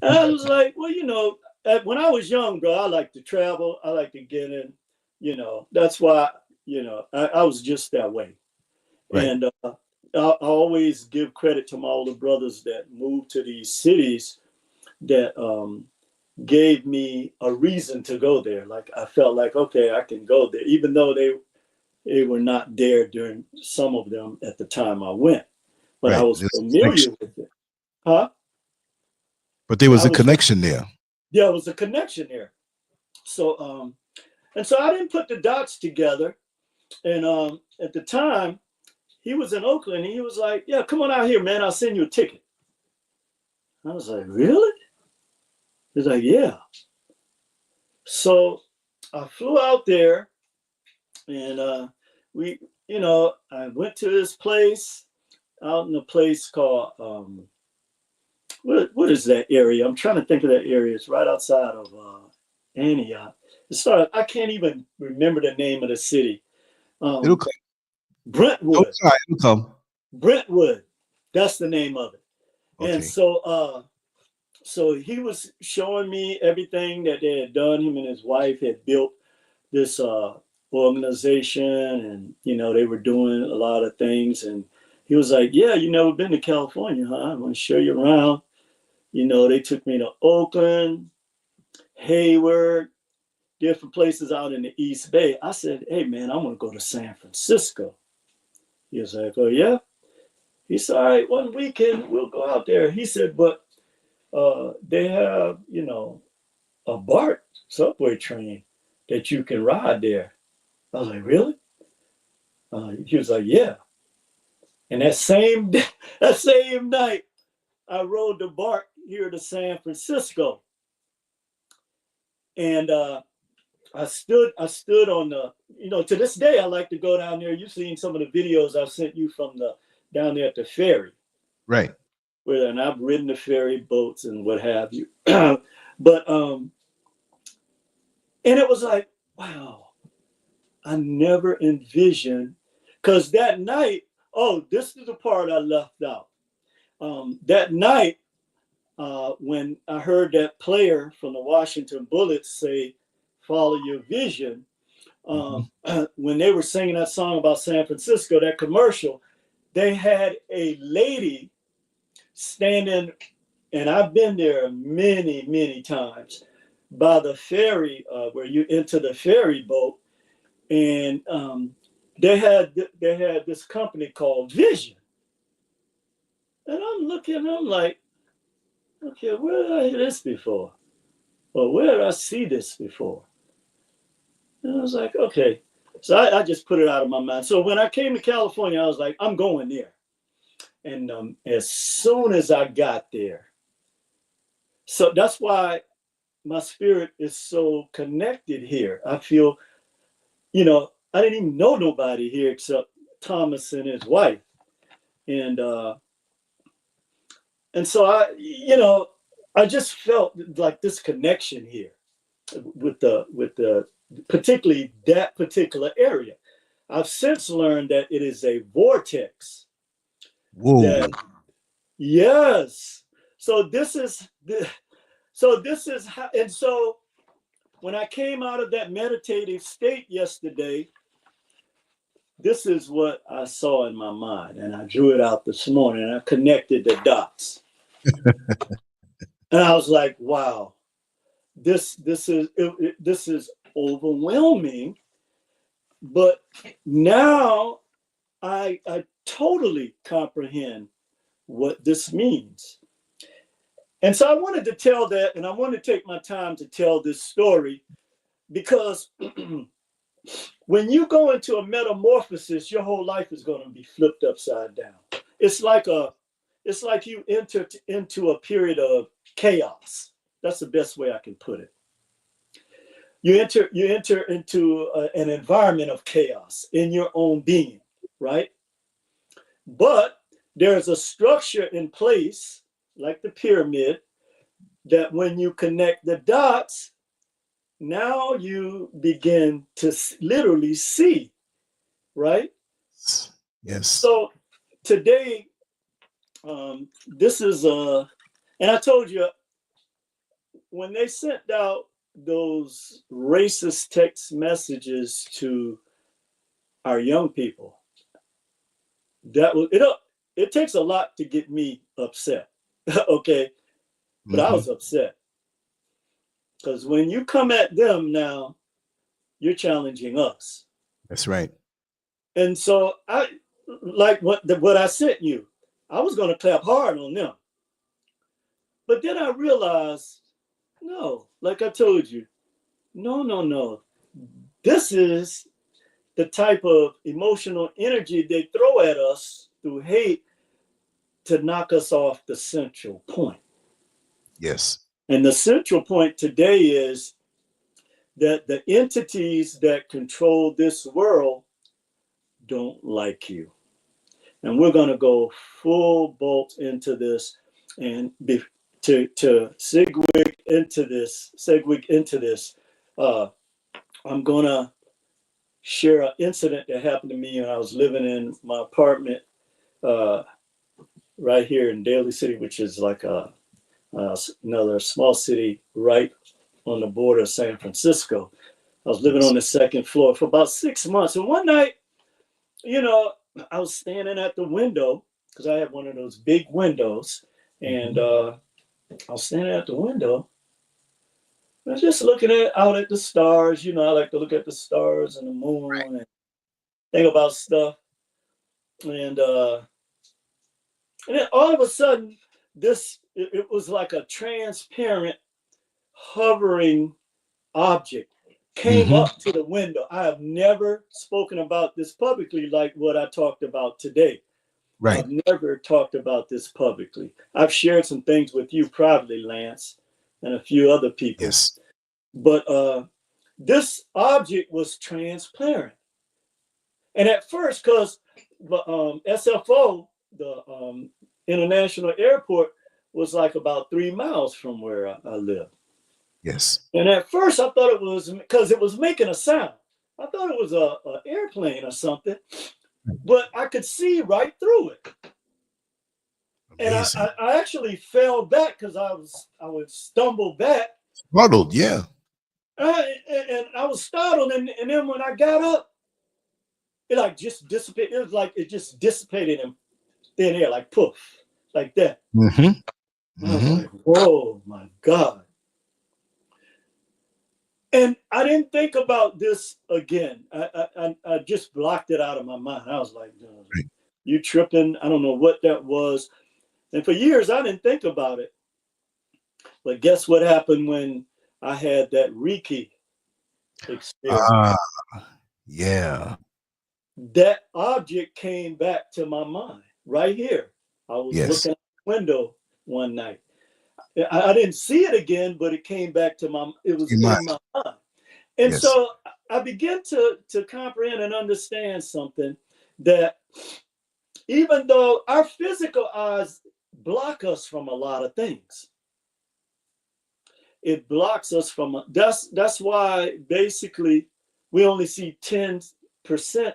I was like, "Well, you know, when I was young, bro, I like to travel. I like to get in, you know, that's why, you know, I was just that way." Right. And I always give credit to my older brothers that moved to these cities that gave me a reason to go there. Like I felt like, okay, I can go there, even though they were not there during some of them at the time I went, but I Right. was There's a familiar connection. with it. Huh? But there was I a was, connection there. yeah, it was a connection there. So, and so I didn't put the dots together. And at the time, he was in Oakland and he was like, "Yeah, come on out here, man. I'll send you a ticket." I was like, "Really?" He's like, "Yeah." So I flew out there and we, you know, I went to this place out in a place called, what is that area? I'm trying to think of that area. It's right outside of Antioch. I can't even remember the name of the city. It'll come. Oh, Brentwood. sorry, it'll come. Brentwood. That's the name of it. And Okay. so So he was showing me everything that they had done. Him and his wife had built this organization, and they were doing a lot of things. And he was like, "Yeah, you never been to California, huh? I'm gonna show you around." They took me to Oakland, Hayward, different places out in the East Bay. I said, "Hey man, I want to go to San Francisco." He was like, "Oh yeah." He said, "All right, one weekend we'll go out there." He said, "But they have, a BART subway train that you can ride there." I was like, "Really?" He was like, "Yeah." And that same night, I rode the BART here to San Francisco, and I stood on the, to this day I like to go down there. You've seen some of the videos I've sent you from the down there at the ferry, Right. and I've ridden the ferry boats and what have you. But and it was like, wow, I never envisioned, because that night, oh, this is the part I left out. That night, when I heard that player from the Washington Bullets say, "Follow your vision," Mhm. when they were singing that song about San Francisco, that commercial, they had a lady standing, and I've been there many, many times, by the ferry, where you enter the ferry boat, and they had this company called Vision, and I'm looking, I'm like, okay, where did I hear this before? Or where did I see this before? And I was like, okay. So I just put it out of my mind. So when I came to California, I was like, I'm going there. And as soon as I got there, so that's why my spirit is so connected here. I feel, I didn't even know nobody here except Thomas and his wife. And so I just felt like this connection here with the particularly that particular area. I've since learned that it is a vortex. Whoa. That yes. So this is how, and so when I came out of that meditative state yesterday, this is what I saw in my mind, and I drew it out this morning, and I connected the dots, and I was like, "Wow, this is overwhelming." But now I totally comprehend what this means. And so I wanted to tell that, and I want to take my time to tell this story because when you go into a metamorphosis, your whole life is going to be flipped upside down. It's like you enter into a period of chaos. That's the best way I can put it. You enter into an environment of chaos in your own being, right? But there's a structure in place, like the pyramid, that when you connect the dots, now you begin to literally see, right? Yes. So today, this is and I told you, when they sent out those racist text messages to our young people, that was it. It takes a lot to get me upset, okay? But I Mhm. was upset because when you come at them now, you're challenging us. That's right. And so I, like what I sent you, I was going to clap hard on them. But then I realized, no, like I told you, no, no, no. This is the type of emotional energy they throw at us through hate to knock us off the central point. Yes. And the central point today is that the entities that control this world don't like you. And we're going to go full bolt into this and to segue into this. I'm going to share an incident that happened to me when I was living in my apartment right here in Daly City, which is like another small city right on the border of San Francisco. I was living Yes. on the second floor for about 6 months. And one night, you know, I was standing at the window because I had one of those big windows. And I was standing at the window. I was just looking out at the stars. You know, I like to look at the stars and the moon and think about stuff. And then all of a sudden, it was like a transparent, hovering object came Mm-hmm. up to the window. I have never spoken about this publicly like what I talked about today. Right. I've never talked about this publicly. I've shared some things with you privately, Lance, and a few other people. Yes. But this object was transparent. And at first, because SFO, the international airport, was like about 3 miles from where I live. Yes. And at first, I thought it was because it was making a sound. I thought it was a airplane or something, but I could see right through it. Amazing. And I actually fell back because I would stumble back. Startled, yeah. And I was startled, and then when I got up, it like just dissipated. It was like it just dissipated in thin air, like poof, like that. Mm-hmm. And I was like, whoa, my God. And I didn't think about this again. I just blocked it out of my mind. I was like, no, you tripping? I don't know what that was. And for years, I didn't think about it. But guess what happened when I had that Reiki experience? Yeah. That object came back to my mind right here. I was looking out the window one night. I didn't see it again, but it came back to it was in my mind. And so I began to comprehend and understand something, that even though our physical eyes block us from a lot of things, it blocks us from, that's why basically we only see 10%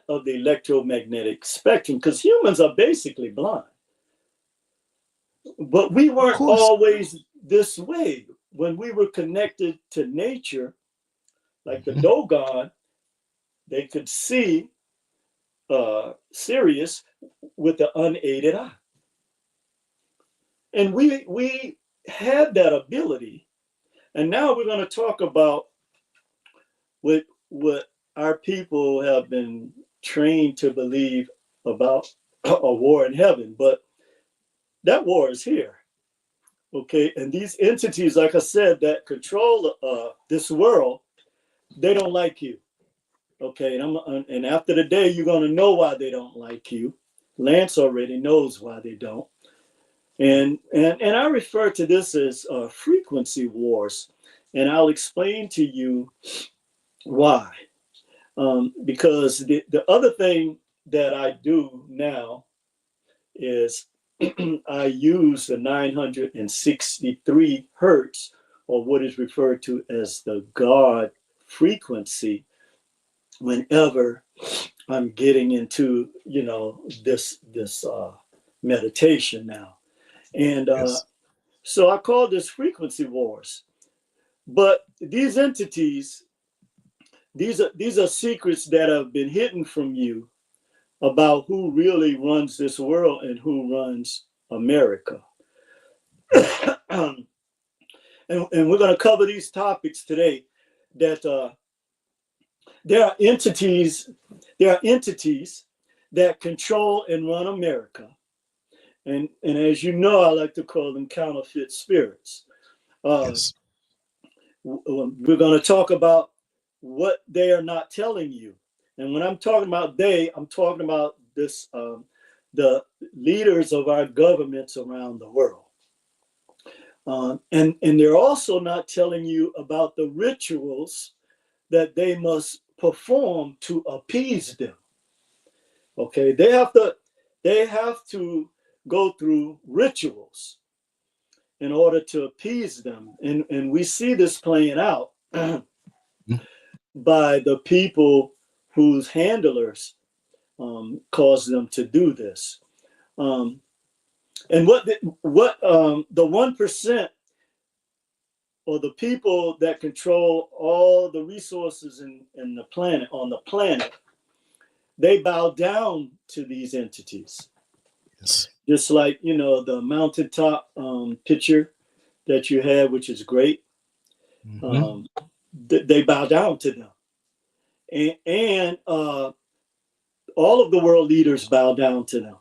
of the electromagnetic spectrum, because humans are basically blind. But we weren't always this way. When we were connected to nature, like the Dogon, they could see Sirius with the unaided eye. And we had that ability. And now we're going to talk about what our people have been trained to believe about a war in heaven. But that war is here. Okay. And these entities, like I said, that control this world, they don't like you. Okay. And after the day, you're going to know why they don't like you. Lance already knows why they don't. And I refer to this as frequency wars. And I'll explain to you why. Because the other thing that I do now is I use the 963 hertz, or what is referred to as the God frequency, whenever I'm getting into, this meditation now. And so I call this frequency wars. But these entities, these are secrets that have been hidden from you about who really runs this world and who runs America. And we're going to cover these topics today, that there are entities that control and run America. And as you know, I like to call them counterfeit spirits. We're going to talk about what they are not telling you. And when I'm talking about they, I'm talking about this, the leaders of our governments around the world. And they're also not telling you about the rituals that they must perform to appease them. Okay, they have to go through rituals in order to appease them. And we see this playing out by the people whose handlers cause them to do this. And what the 1% or the people that control all the resources in the planet, on the planet, they bow down to these entities. Yes. Just like, you know, the mountaintop picture that you had, which is great. They bow down to them. And all of the world leaders bow down to them.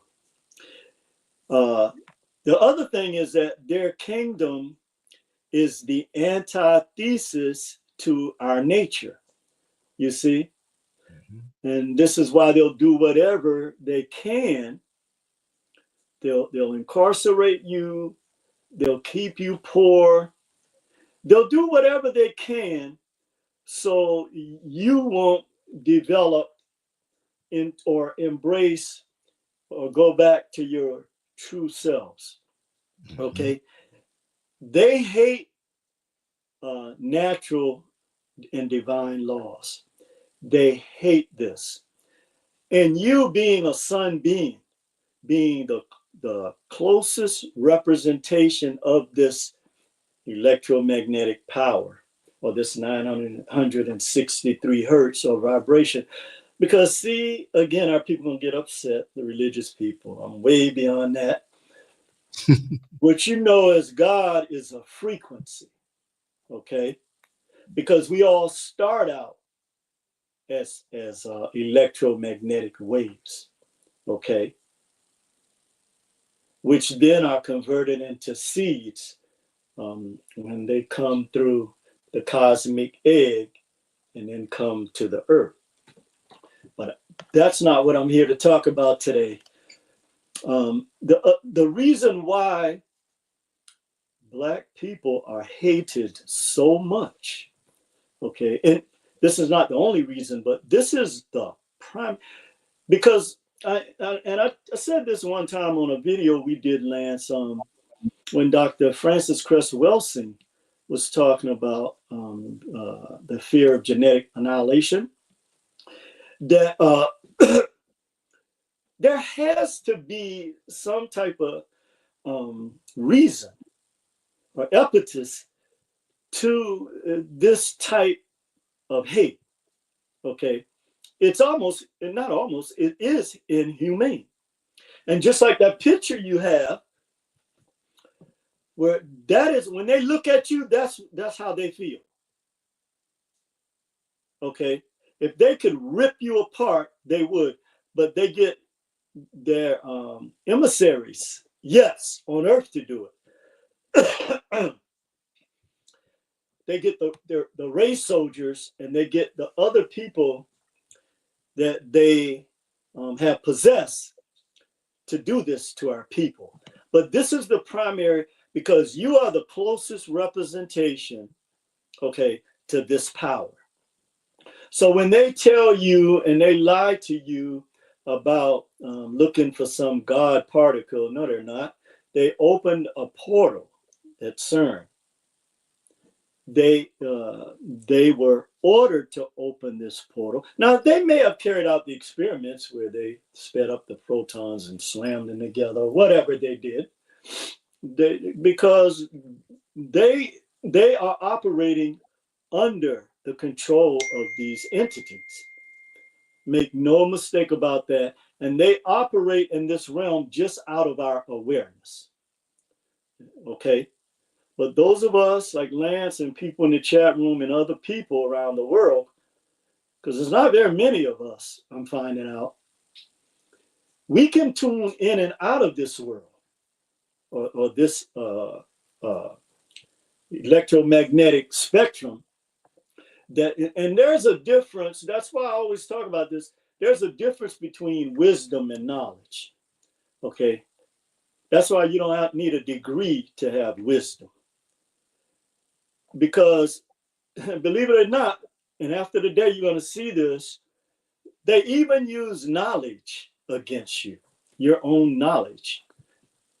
The other thing is that their kingdom is the antithesis to our nature, you see? And this is why they'll do whatever they can. They'll incarcerate you. They'll keep you poor. They'll do whatever they can so you won't develop or embrace or go back to your true selves. Okay? They hate natural and divine laws. They hate this. And you being a sun being the closest representation of this electromagnetic power, or this 963 hertz of vibration. Because see, again, our people gonna get upset, the religious people. I'm way beyond that. What you know as God is a frequency, okay? Because we all start out as electromagnetic waves, okay? Which then are converted into seeds when they come through the cosmic egg and then come to the earth. But that's not what I'm here to talk about today. The reason why Black people are hated so much, okay, and this is not the only reason, but this is the prime, because I said this one time on a video we did, Lance, when Dr. Francis Cress Welsing was talking about the fear of genetic annihilation, that there has to be some type of reason or impetus to this type of hate, okay? It's almost, and not almost, it is inhumane. And just like that picture you have, where that is, when they look at you, that's how they feel, okay? If they could rip you apart, they would, but they get their emissaries, yes, on earth to do it. They get the race soldiers, and they get the other people that they have possessed to do this to our people. But this is the primary, because you are the closest representation, okay, to this power. So when they tell you and they lie to you about looking for some God particle, no, they're not. They opened a portal at CERN. They were ordered to open this portal. Now, they may have carried out the experiments where they sped up the protons and slammed them together, whatever they did, because they are operating under the control of these entities. Make no mistake about that. And they operate in this realm just out of our awareness. Okay? But those of us like Lance and people in the chat room and other people around the world, because there's not very many of us, I'm finding out, we can tune in and out of this world, or this electromagnetic spectrum. And there's a difference. That's why I always talk about this. There's a difference between wisdom and knowledge. Okay? That's why you don't need a degree to have wisdom. Because, believe it or not, and after the day you're going to see this, they even use knowledge against you, your own knowledge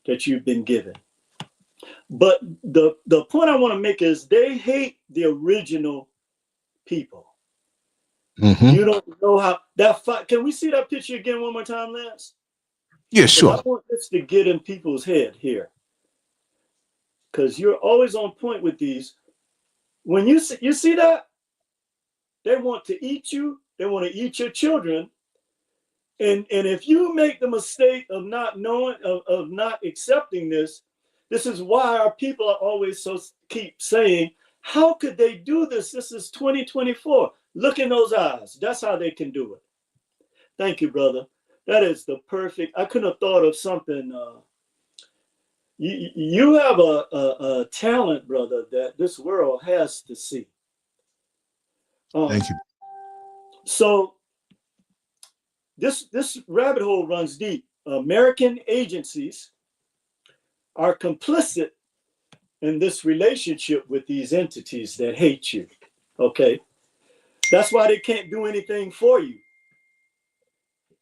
that you've been given. But the point I want to make is they hate the original people. You don't know how that fight. Can we see that picture again one more time, Lance? Yeah, sure. I want this to get in people's head here, because you're always on point with these. When you see that, they want to eat you. They want to eat your children. And if you make the mistake of not knowing, of not accepting this is why our people are always keep saying, how could they do this? This is 2024. Look in those eyes. That's how they can do it. Thank you, brother. That is the perfect. I couldn't have thought of something. You have a talent, brother, that this world has to see. Thank you. So this rabbit hole runs deep. American agencies are complicit in this relationship with these entities that hate you. Okay, that's why they can't do anything for you.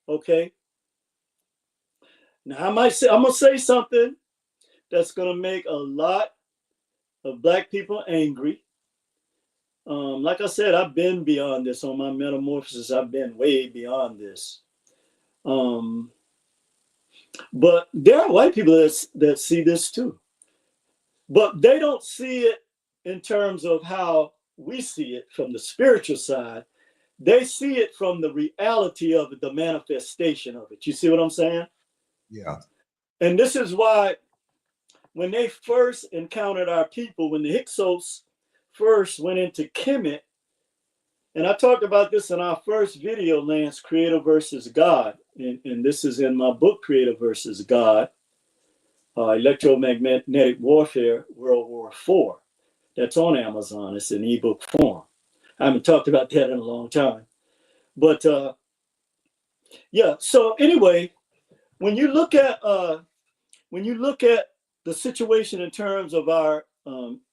Okay. Now I'm gonna say something that's gonna make a lot of Black people angry. Like I said, I've been beyond this on my metamorphosis. I've been way beyond this. But there are white people that see this too. But they don't see it in terms of how we see it from the spiritual side. They see it from the reality of it, the manifestation of it. You see what I'm saying? Yeah. And this is why when they first encountered our people, when the Hyksos first went into Kemet, and I talked about this in our first video, Lance, Creator versus God. And this is in my book, Creator versus God, Electromagnetic Warfare, World War IV. That's on Amazon. It's in ebook form. I haven't talked about that in a long time. But yeah, so anyway, when you look at the situation in terms of our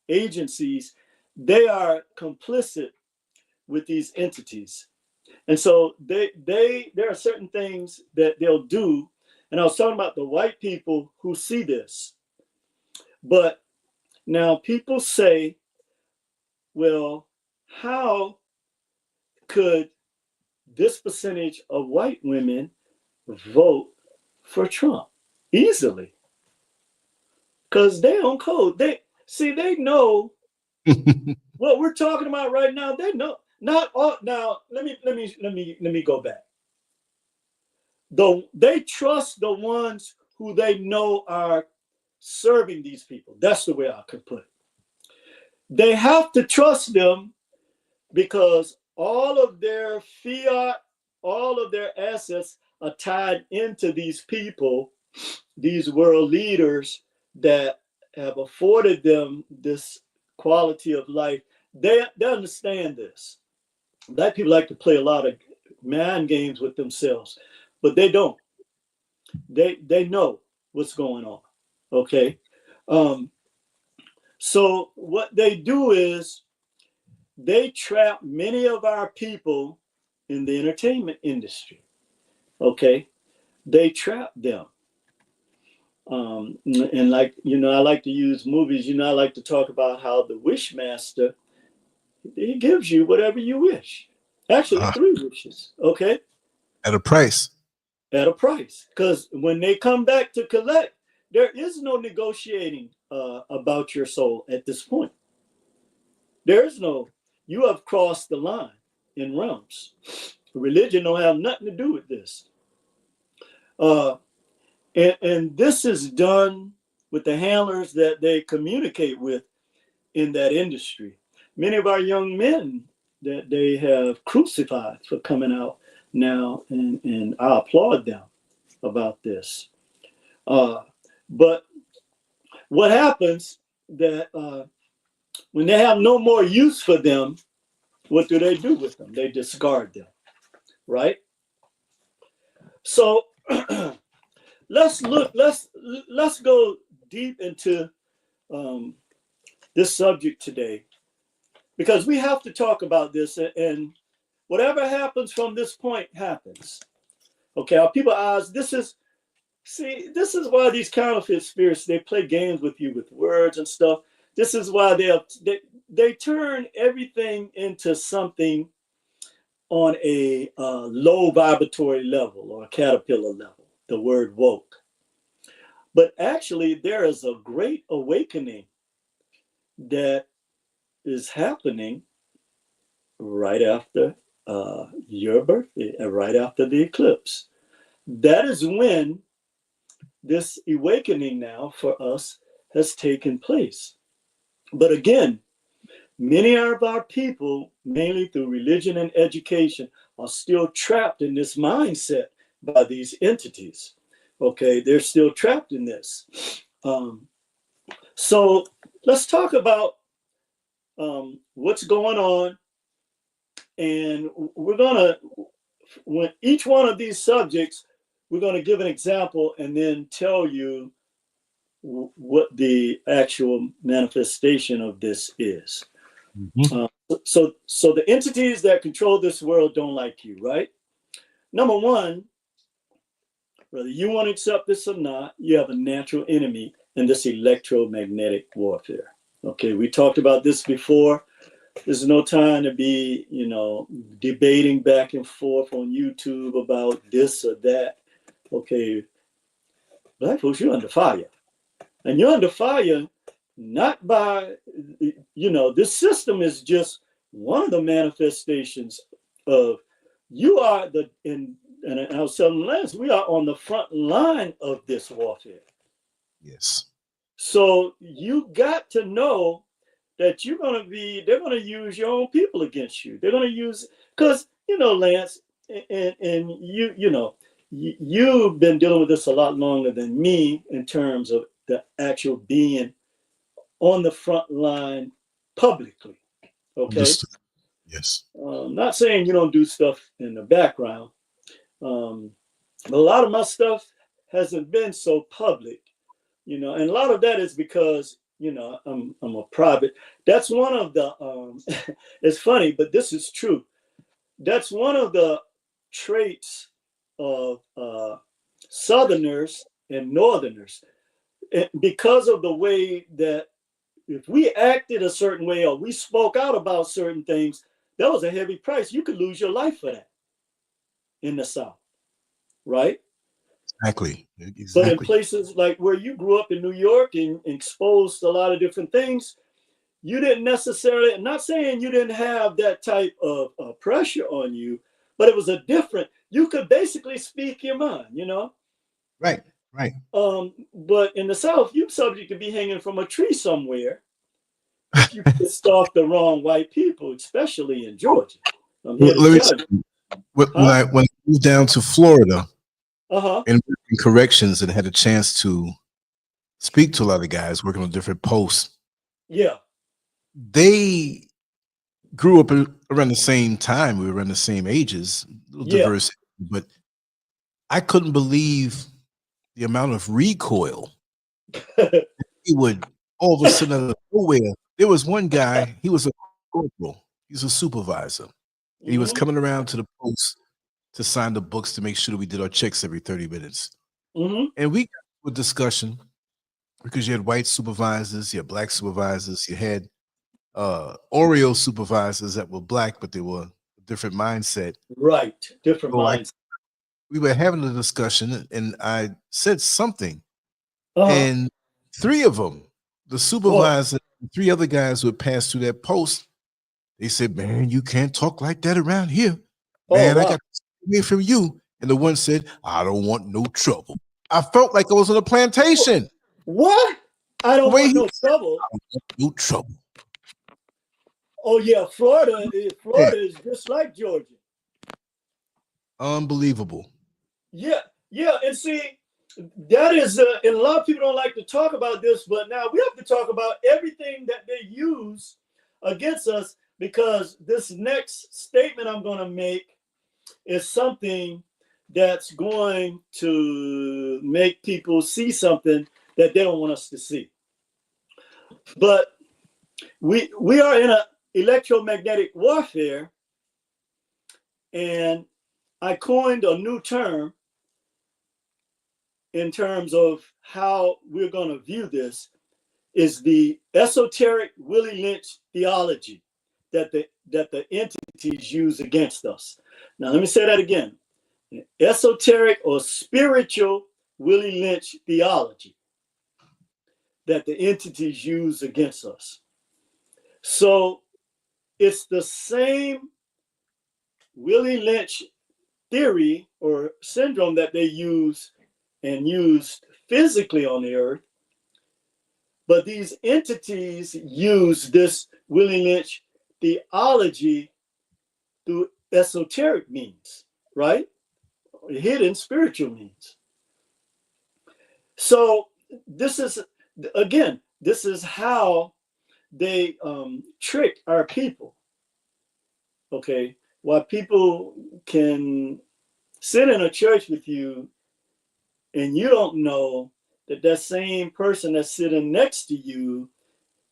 agencies, they are complicit with these entities. And so there are certain things that they'll do. And I was talking about the white people who see this. But now people say, well, how could this percentage of white women vote for Trump? Easily. Because they on code. They know what we're talking about right now. They know. Not all. Now let me go back. Though they trust the ones who they know are serving these people. That's the way I could put it. They have to trust them because all of their fiat, all of their assets are tied into these people, these world leaders that have afforded them this quality of life. They understand this. Black people like to play a lot of mind games with themselves, but they don't. They know what's going on. Okay. So what they do is they trap many of our people in the entertainment industry. Okay. They trap them. And like, I like to use movies, I like to talk about how the wish master, he gives you whatever you wish. Actually, 3 wishes. Okay. At a price. At a price. Because when they come back to collect, there is no negotiating about your soul at this point. There is no, you have crossed the line in realms. Religion don't have nothing to do with this. And this is done with the handlers that they communicate with in that industry. Many of our young men that they have crucified for coming out now, and I applaud them about this. But what happens that when they have no more use for them, what do they do with them? They discard them, right? So let's go deep into this subject today, because we have to talk about this, and whatever happens from this point happens. Okay, our people ask, this is why these counterfeit spirits, they play games with you with words and stuff. This is why they turn everything into something on a low vibratory level or a caterpillar level, the word woke. But actually, there is a great awakening that is happening right after your birthday and right after the eclipse. That is when this awakening now for us has taken place. But again, many of our people, mainly through religion and education, are still trapped in this mindset by these entities. Okay, they're still trapped in this. So let's talk about what's going on. And we're going to, when each one of these subjects, we're going to give an example and then tell you what the actual manifestation of this is. Mhm. So the entities that control this world don't like you, right? Number one, whether you want to accept this or not, you have a natural enemy in this electromagnetic warfare. Okay, we talked about this before. There's no time to be, debating back and forth on YouTube about this or that. Okay, black folks, you're under fire. And you're under fire not by, this system is just one of the manifestations of you are and I was telling Lance, we are on the front line of this warfare. Yes. So you got to know that they're going to use your own people against you. They're going to use, because, Lance, and you've been dealing with this a lot longer than me in terms of the actual being on the front line publicly. Okay. Understood. Yes. Not saying you don't do stuff in the background. But a lot of my stuff hasn't been so public, and a lot of that is because, I'm a private. That's one of the, it's funny, but this is true. That's one of the traits of Southerners and Northerners. Because of the way that if we acted a certain way or we spoke out about certain things, that was a heavy price. You could lose your life for that in the South, right? Exactly. But in places like where you grew up in New York and exposed to a lot of different things, you didn't necessarily, I'm not saying you didn't have that type of pressure on you, but it was you could basically speak your mind, Right. Right. But in the South, you're subject to be hanging from a tree somewhere if you pissed off the wrong white people, especially in Georgia. I'm here to tell you. When I moved down to Florida Uh-huh. in corrections and had a chance to speak to a lot of guys working on different posts, Yeah. they grew up around the same time. We were around the same ages, a little diverse, but I couldn't believe the amount of recoil. He would all of a sudden out of nowhere. There was one guy, he was a corporal, he's a supervisor. And he was coming around to the post to sign the books to make sure that we did our checks every 30 minutes. And we got to a discussion because you had white supervisors, you had black supervisors, you had Oreo supervisors that were black, but they were a different mindset. Right, different mindset. We were having a discussion, and I said something, and three of them, the supervisor, and three other guys who had passed through that post, they said, "Man, you can't talk like that around here. Man, I got to hear from you." And the one said, "I don't want no trouble." I felt like I was on a plantation. What? I don't want no trouble. I don't want no trouble. Oh yeah, Florida is just like Georgia. Unbelievable. Yeah, and see, that is, and a lot of people don't like to talk about this, but now we have to talk about everything that they use against us, because this next statement I'm going to make is something that's going to make people see something that they don't want us to see. But we are in an electromagnetic warfare, and I coined a new term in terms of how we're going to view this, is the esoteric Willie Lynch theology that the entities use against us. Now, let me say that again. Esoteric or spiritual Willie Lynch theology that the entities use against us. So it's the same Willie Lynch theory or syndrome that they use and used physically on the earth. But these entities use this Willie Lynch theology through esoteric means, right? Hidden spiritual means. So this is, again, this is how they trick our people. Okay, while people can sit in a church with you and you don't know that that same person that's sitting next to you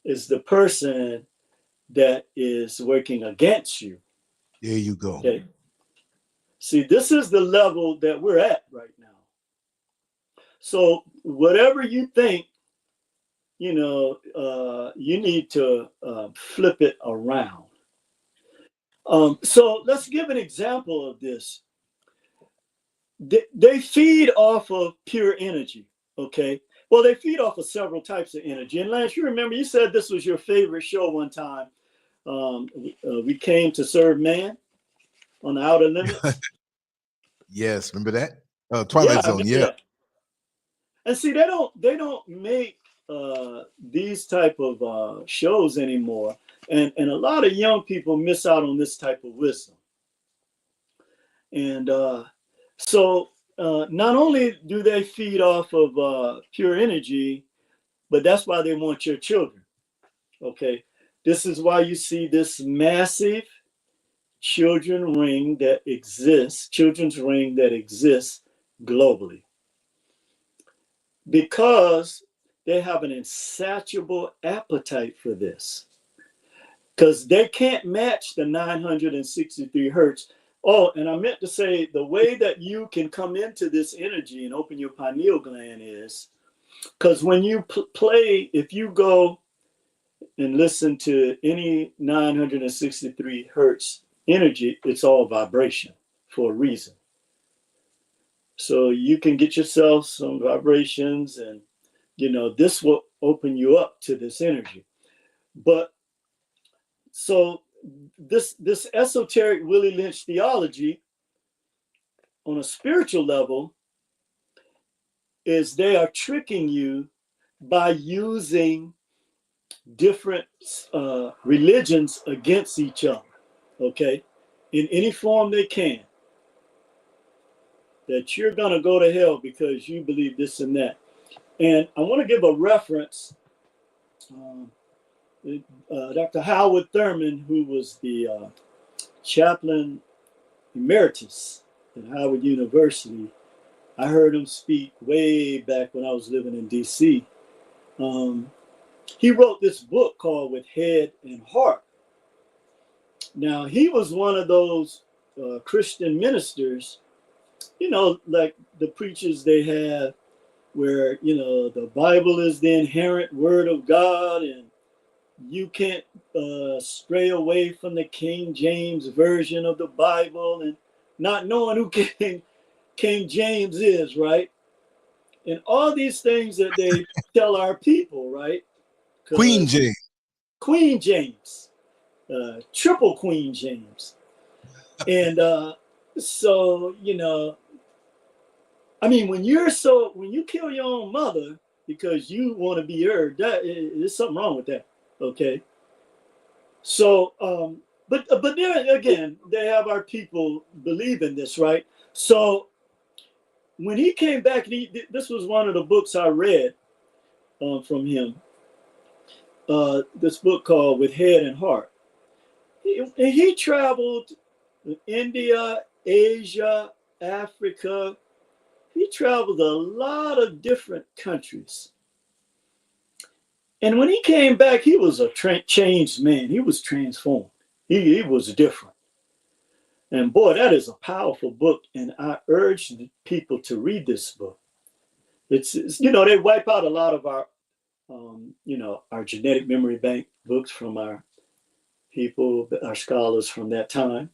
is the person that is working against you. There you go. Okay. See, this is the level that we're at right now. So whatever you think, you need to flip it around. So let's give an example of this. They feed off of pure energy, okay? Well, they feed off of several types of energy. And Lance, you remember you said this was your favorite show one time. We came to serve man on the Outer Limits. Yes, remember that? Twilight Zone, yeah. That. And see, they don't make these type of shows anymore, and a lot of young people miss out on this type of wisdom. And so not only do they feed off of pure energy, but that's why they want your children. Okay, this is why you see this massive children's ring that exists globally, because they have an insatiable appetite for this, because they can't match the 963 hertz. Oh, and I meant to say, the way that you can come into this energy and open your pineal gland is because when you play, if you go and listen to any 963 hertz energy, it's all vibration for a reason. So you can get yourself some vibrations, and this will open you up to this energy. But so this esoteric Willie Lynch theology on a spiritual level is they are tricking you by using different religions against each other, okay, in any form they can. That you're going to go to hell because you believe this and that. And I want to give a reference. Dr. Howard Thurman, who was the chaplain emeritus at Howard University, I heard him speak way back when I was living in DC. He wrote this book called With Head and Heart. Now, he was one of those Christian ministers, like the preachers they have, where, the Bible is the inherent word of God, and you can't stray away from the King James version of the Bible, and not knowing who King James is, right? And all these things that they tell our people, right? Queen James, Triple Queen James. And so, I mean, when you kill your own mother because you want to be heard, there's something wrong with that. Okay. So, but there again, they have our people believe in this, right? So when he came back, this was one of the books I read from him. This book called With Head and Heart. He traveled India, Asia, Africa. He traveled a lot of different countries. And when he came back, he was a changed man. He was transformed. He was different. And boy, that is a powerful book. And I urge people to read this book. It's they wipe out a lot of our, our genetic memory bank books from our people, our scholars from that time,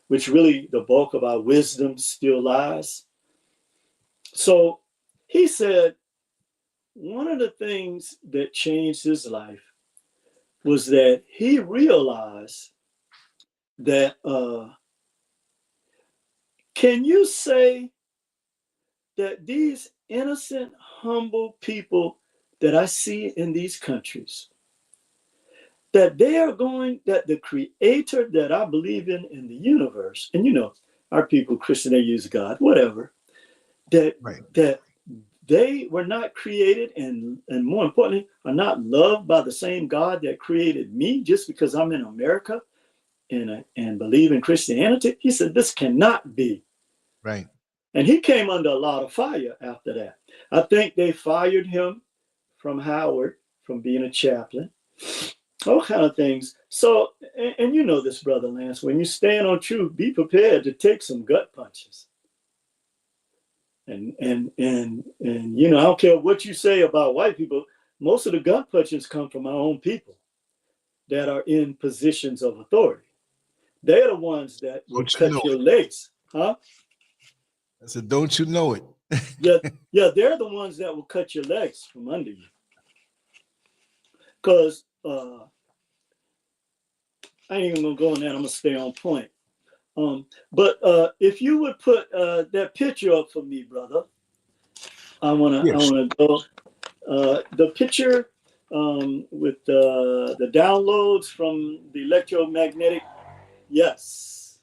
which really the bulk of our wisdom still lies. So he said, one of the things that changed his life was that he realized that, can you say that these innocent, humble people that I see in these countries, that they are going, that the creator that I believe in the universe, and you know, our people, Christian, they use God, whatever, that Right. that they were not created and more importantly, are not loved by the same God that created me just because I'm in America and believe in Christianity. He said, this cannot be. Right. And he came under a lot of fire after that. I think they fired him from Howard, from being a chaplain, all kind of things. So, and you know this, Brother Lance, when you stand on truth, be prepared to take some gut punches. And you know, I don't care what you say about white people, most of the gut punches come from our own people that are in positions of authority. They're the ones that will cut your legs, huh? I said, don't you know it? yeah, they're the ones that will cut your legs from under you. Because I ain't even gonna go on that. I'm gonna stay on point. But if you would put that picture up for me, brother, I wanna go. The picture with the downloads from the electromagnetic. Yes.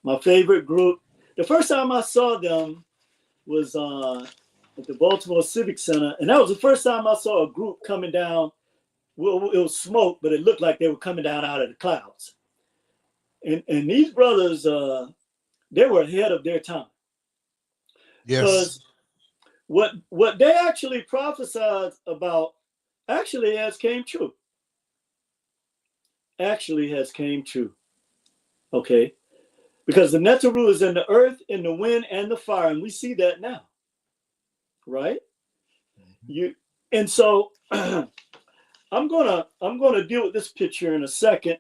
My favorite group. The first time I saw them was at the Baltimore Civic Center, and that was the first time I saw a group coming down. Well, it was smoke, but it looked like they were coming down out of the clouds. And these brothers, they were ahead of their time. Because what they actually prophesied about actually has came true. Okay? Because the Netaru is in the earth, in the wind, and the fire, and we see that now. Right? And so I'm gonna deal with this picture in a second.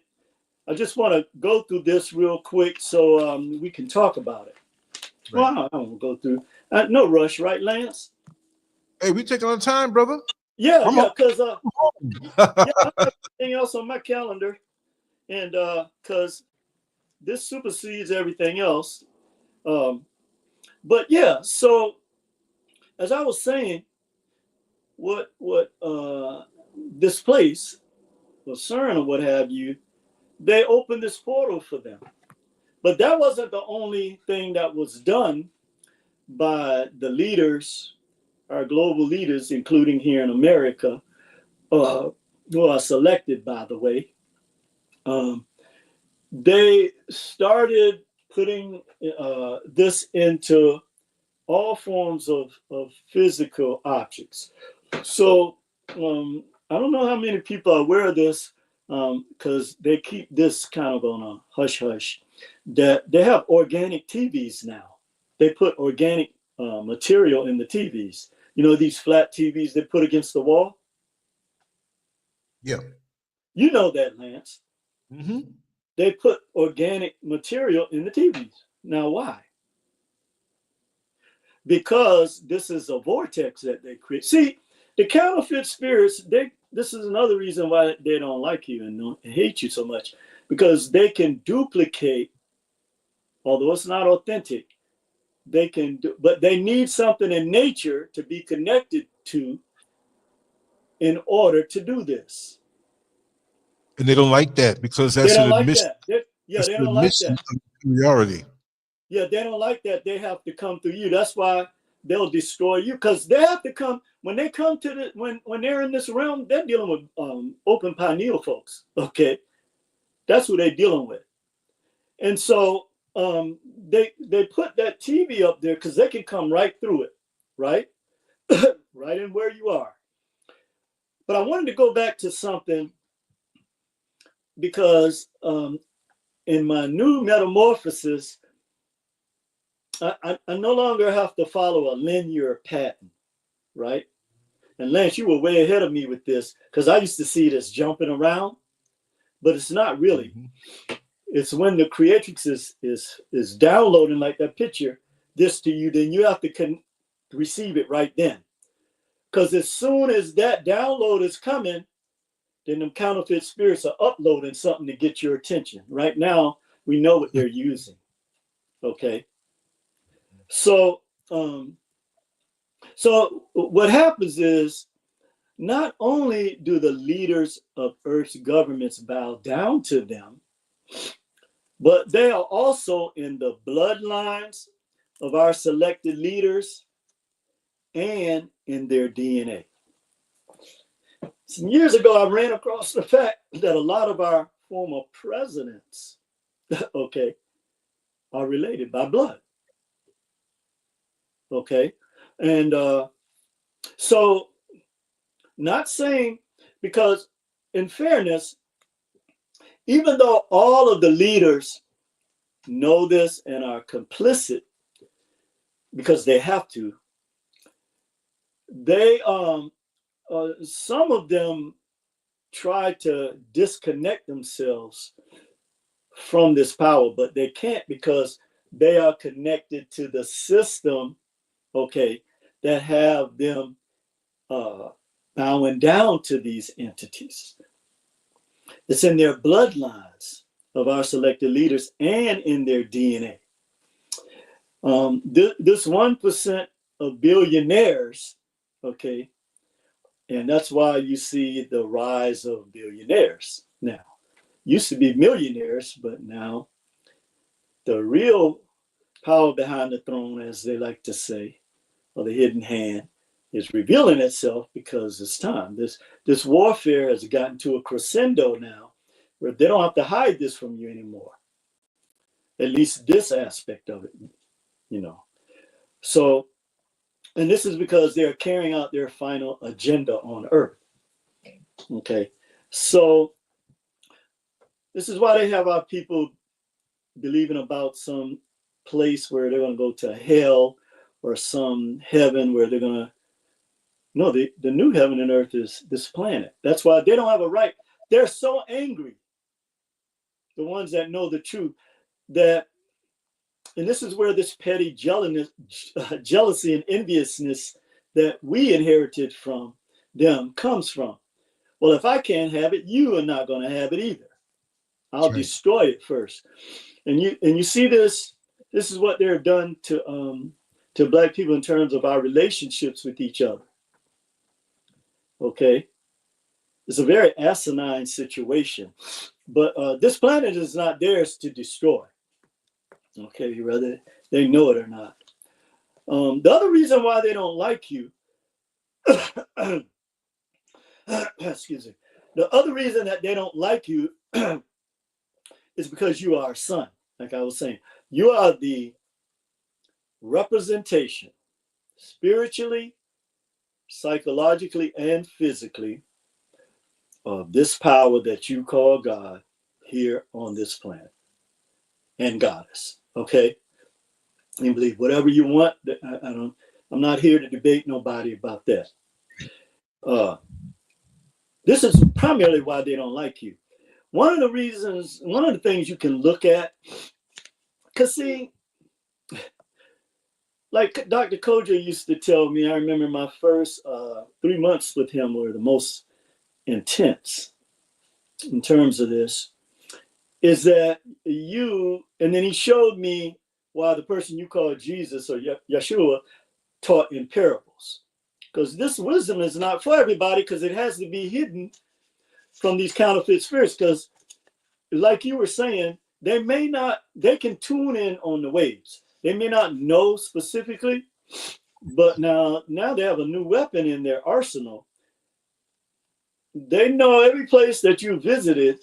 I just want to go through this real quick so we can talk about it. Right. Well, I won't go through. No rush, right, Lance? Hey, we taking our time, brother. Yeah, because I have everything else on my calendar, and because this supersedes everything else. But yeah, so as I was saying, what this place, or CERN or what have you, they opened this portal for them. But that wasn't the only thing that was done by the leaders, our global leaders, including here in America, who are selected, by the way. They started putting this into all forms of physical objects. So I don't know how many people are aware of this, because they keep this kind of on a hush hush, that they have organic TVs now. They put organic material in the TVs. You know, these flat TVs they put against the wall? Yeah. You know that, Lance. Mm-hmm. They put organic material in the TVs. Now, why? Because this is a vortex that they create. See, the counterfeit spirits, this is another reason why they don't like you and hate you so much, because they can duplicate, although it's not authentic, they can do, but they need something in nature to be connected to in order to do this. And they don't like that because that's they don't an like admission. that. They don't like that. Superiority. Yeah, they don't like that. They have to come through you. That's why they'll destroy you, because they have to come when they come to the when they're in this realm. They're dealing with open pineal folks. Okay, that's who they're dealing with, and so they put that TV up there because they can come right through it, right, right in where you are. But I wanted to go back to something because in my new metamorphosis, I no longer have to follow a linear pattern, right? And Lance, you were way ahead of me with this because I used to see this jumping around, but it's not really. Mm-hmm. It's when the creatrix is downloading like that picture, this to you, then you have to receive it right then. Because as soon as that download is coming, then them counterfeit spirits are uploading something to get your attention. Right now, we know what they're using. Okay. So, so what happens is, not only do the leaders of Earth's governments bow down to them, but they are also in the bloodlines of our selected leaders and in their DNA. Some years ago, I ran across the fact that a lot of our former presidents, okay, are related by blood. Okay. And so, not saying, because in fairness, even though all of the leaders know this and are complicit because they have to, they some of them try to disconnect themselves from this power, but they can't because they are connected to the system, okay, that have them bowing down to these entities. It's in their bloodlines of our selected leaders and in their DNA. This 1% of billionaires, okay, and that's why you see the rise of billionaires now. Used to be millionaires, but now the real power behind the throne, as they like to say, or the hidden hand, is revealing itself because it's time. This warfare has gotten to a crescendo now where they don't have to hide this from you anymore. At least this aspect of it, you know. So, and this is because they're carrying out their final agenda on Earth. Okay. So this is why they have our people believing about some place where they're going to go to hell or some heaven where they're going to, no, the new heaven and earth is this planet. That's why they don't have a right. They're so angry, the ones that know the truth, that, and this is where this petty jealousy and enviousness that we inherited from them comes from. Well, if I can't have it, you are not going to have it either. I'll destroy it first. And you see this is what they're done to Black people in terms of our relationships with each other. Okay. It's a very asinine situation, but this planet is not theirs to destroy. Okay, whether they know it or not. The other reason why they don't like you, excuse me, the other reason that they don't like you is because you are a son. Like I was saying, you are the representation, spiritually, psychologically, and physically, of this power that you call God here on this planet, and goddess. Okay, you believe whatever you want. I'm not here to debate nobody about that. This is primarily why they don't like you. One of the things you can look at, because see, like Dr. Koja used to tell me, I remember my first 3 months with him were the most intense in terms of this, is that and then he showed me why the person you call Jesus or Yeshua taught in parables. Because this wisdom is not for everybody, because it has to be hidden from these counterfeit spirits. Because like you were saying, they can tune in on the waves. They may not know specifically, but now they have a new weapon in their arsenal. They know every place that you visited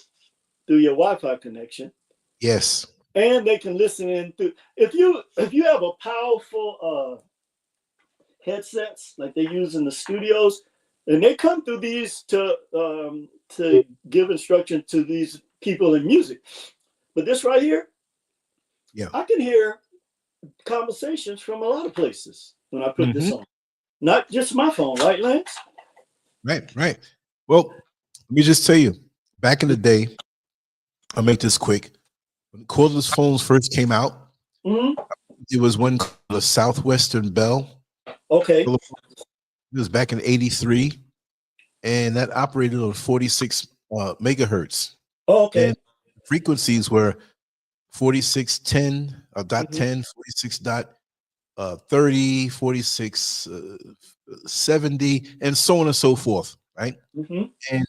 through your Wi-Fi connection. Yes. And they can listen in through. If you have a powerful headsets like they use in the studios, and they come through these to give instruction to these people in music. But this right here, yeah, I can hear conversations from a lot of places when I put this on. Not just my phone, right, Lance? Right. Well, let me just tell you, back in the day, I'll make this quick. When cordless phones first came out, it was one called the Southwestern Bell. Okay. It was back in '83. and that operated on 46 megahertz. Oh, okay. And frequencies were 4610, dot Mhm. 10, 46 dot 30, 46 70, and so on and so forth, right? Mhm. And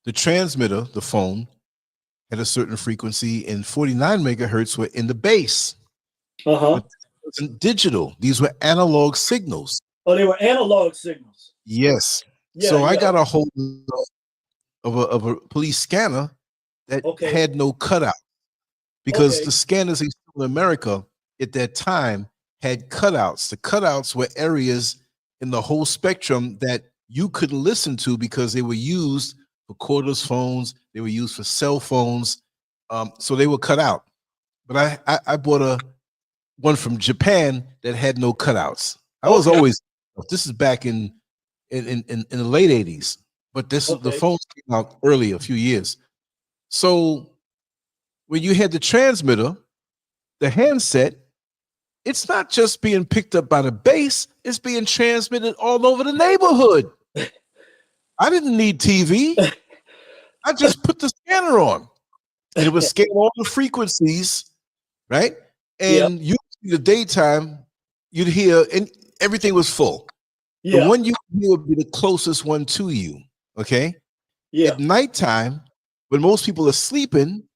the transmitter, the phone, had a certain frequency, and 49 megahertz were in the base. Uh-huh. But it wasn't digital. These were analog signals. Oh, they were analog signals. Yes. Yeah, So I yeah. got a hold of a police scanner that Okay. had no cutout, because Okay. the scanners in America at that time had cutouts. The cutouts were areas in the whole spectrum that you couldn't listen to because they were used for cordless phones. They were used for cell phones. So they were cut out. But I bought one from Japan that had no cutouts. I was Okay. always, this is back in the late 80s, but the Okay. phones came out early, a few years. So when you had the transmitter, the handset, it's not just being picked up by the base, it's being transmitted all over the neighborhood. I didn't need TV. I just put the scanner on, and it would scan all the frequencies, right? Yeah. And usually the daytime, you'd hear, and everything was full. The Yeah. one you hear would be the closest one to you, okay? Yeah. At nighttime, when most people are sleeping,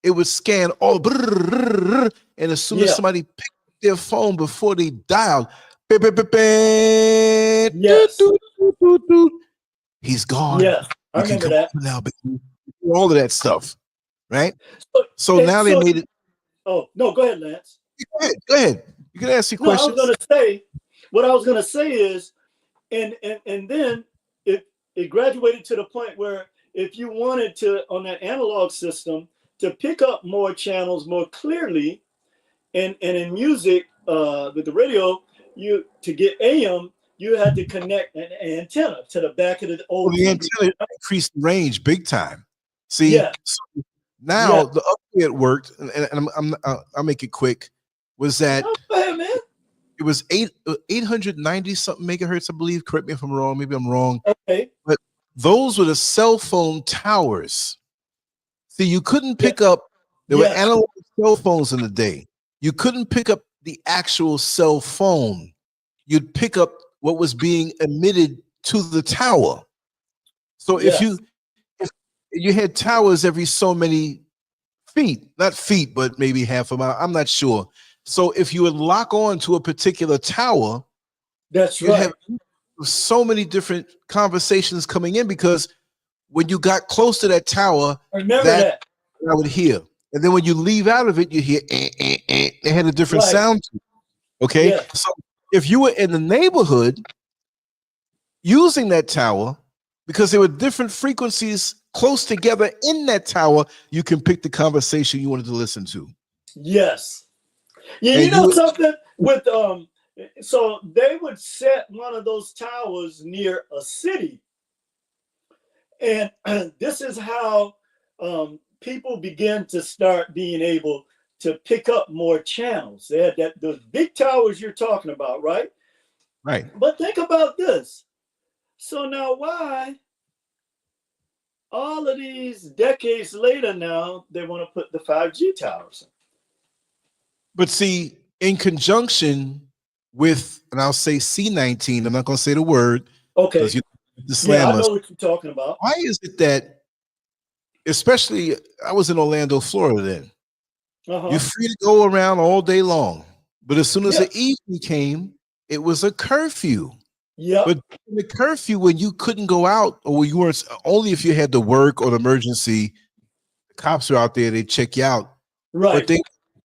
it would scan all, and as soon as Yeah. somebody picked up their phone before they dialed, Yes. he's gone. Yeah. I You can remember come that. over now, baby. All of that stuff, right? So, So now they so made it. oh, no, go ahead, Lance. Go ahead. You can ask your No, I was questions. gonna say, what I was gonna say is, and then it graduated to the point where if you wanted to, on that analog system, to pick up more channels more clearly, and in music, with the radio, you to get AM, you had to connect an antenna to the back of the Well, old the TV. antenna increased the range big time. See, Yeah. so Yeah. now the other way it worked, and I'll make it quick, was that No, go ahead, man. it was 890 something megahertz, I believe. Correct me if I'm wrong. Maybe I'm wrong. Okay. But those were the cell phone towers. See, you couldn't Yeah. pick up. There were Yes. analog cell phones in the day. You couldn't pick up the actual cell phone. You'd pick up what was being emitted to the tower. So if Yes. you had towers every so many feet, not feet, but maybe half a mile, I'm not sure. So if you would lock on to a particular tower, That's you'd right. have so many different conversations coming in, because when you got close to that tower, I remember that that. I would hear. And then when you leave out of it, you hear It had a different Right. sound to it. Okay. Yeah. So if you were in the neighborhood using that tower, because there were different frequencies close together in that tower, you can pick the conversation you wanted to listen to. Yes. Yeah, And you know you something with so they would set one of those towers near a city, and this is how people begin to start being able to pick up more channels. They had those big towers you're talking about, right? right. But think about this. So now, why all of these decades later now they want to put the 5G towers in? But see, in conjunction with, and I'll say C19, I'm not going to say the word because Okay. you the Yeah, slam I us. know what you're talking about. Why is it that, especially, I was in Orlando, Florida then. Uh-huh. You're free to go around all day long. But as soon as Yeah. the evening came, it was a curfew. Yep. But the curfew, when you couldn't go out, or you weren't, only if you had to work or an emergency, the cops are out there, they check you out. Right. But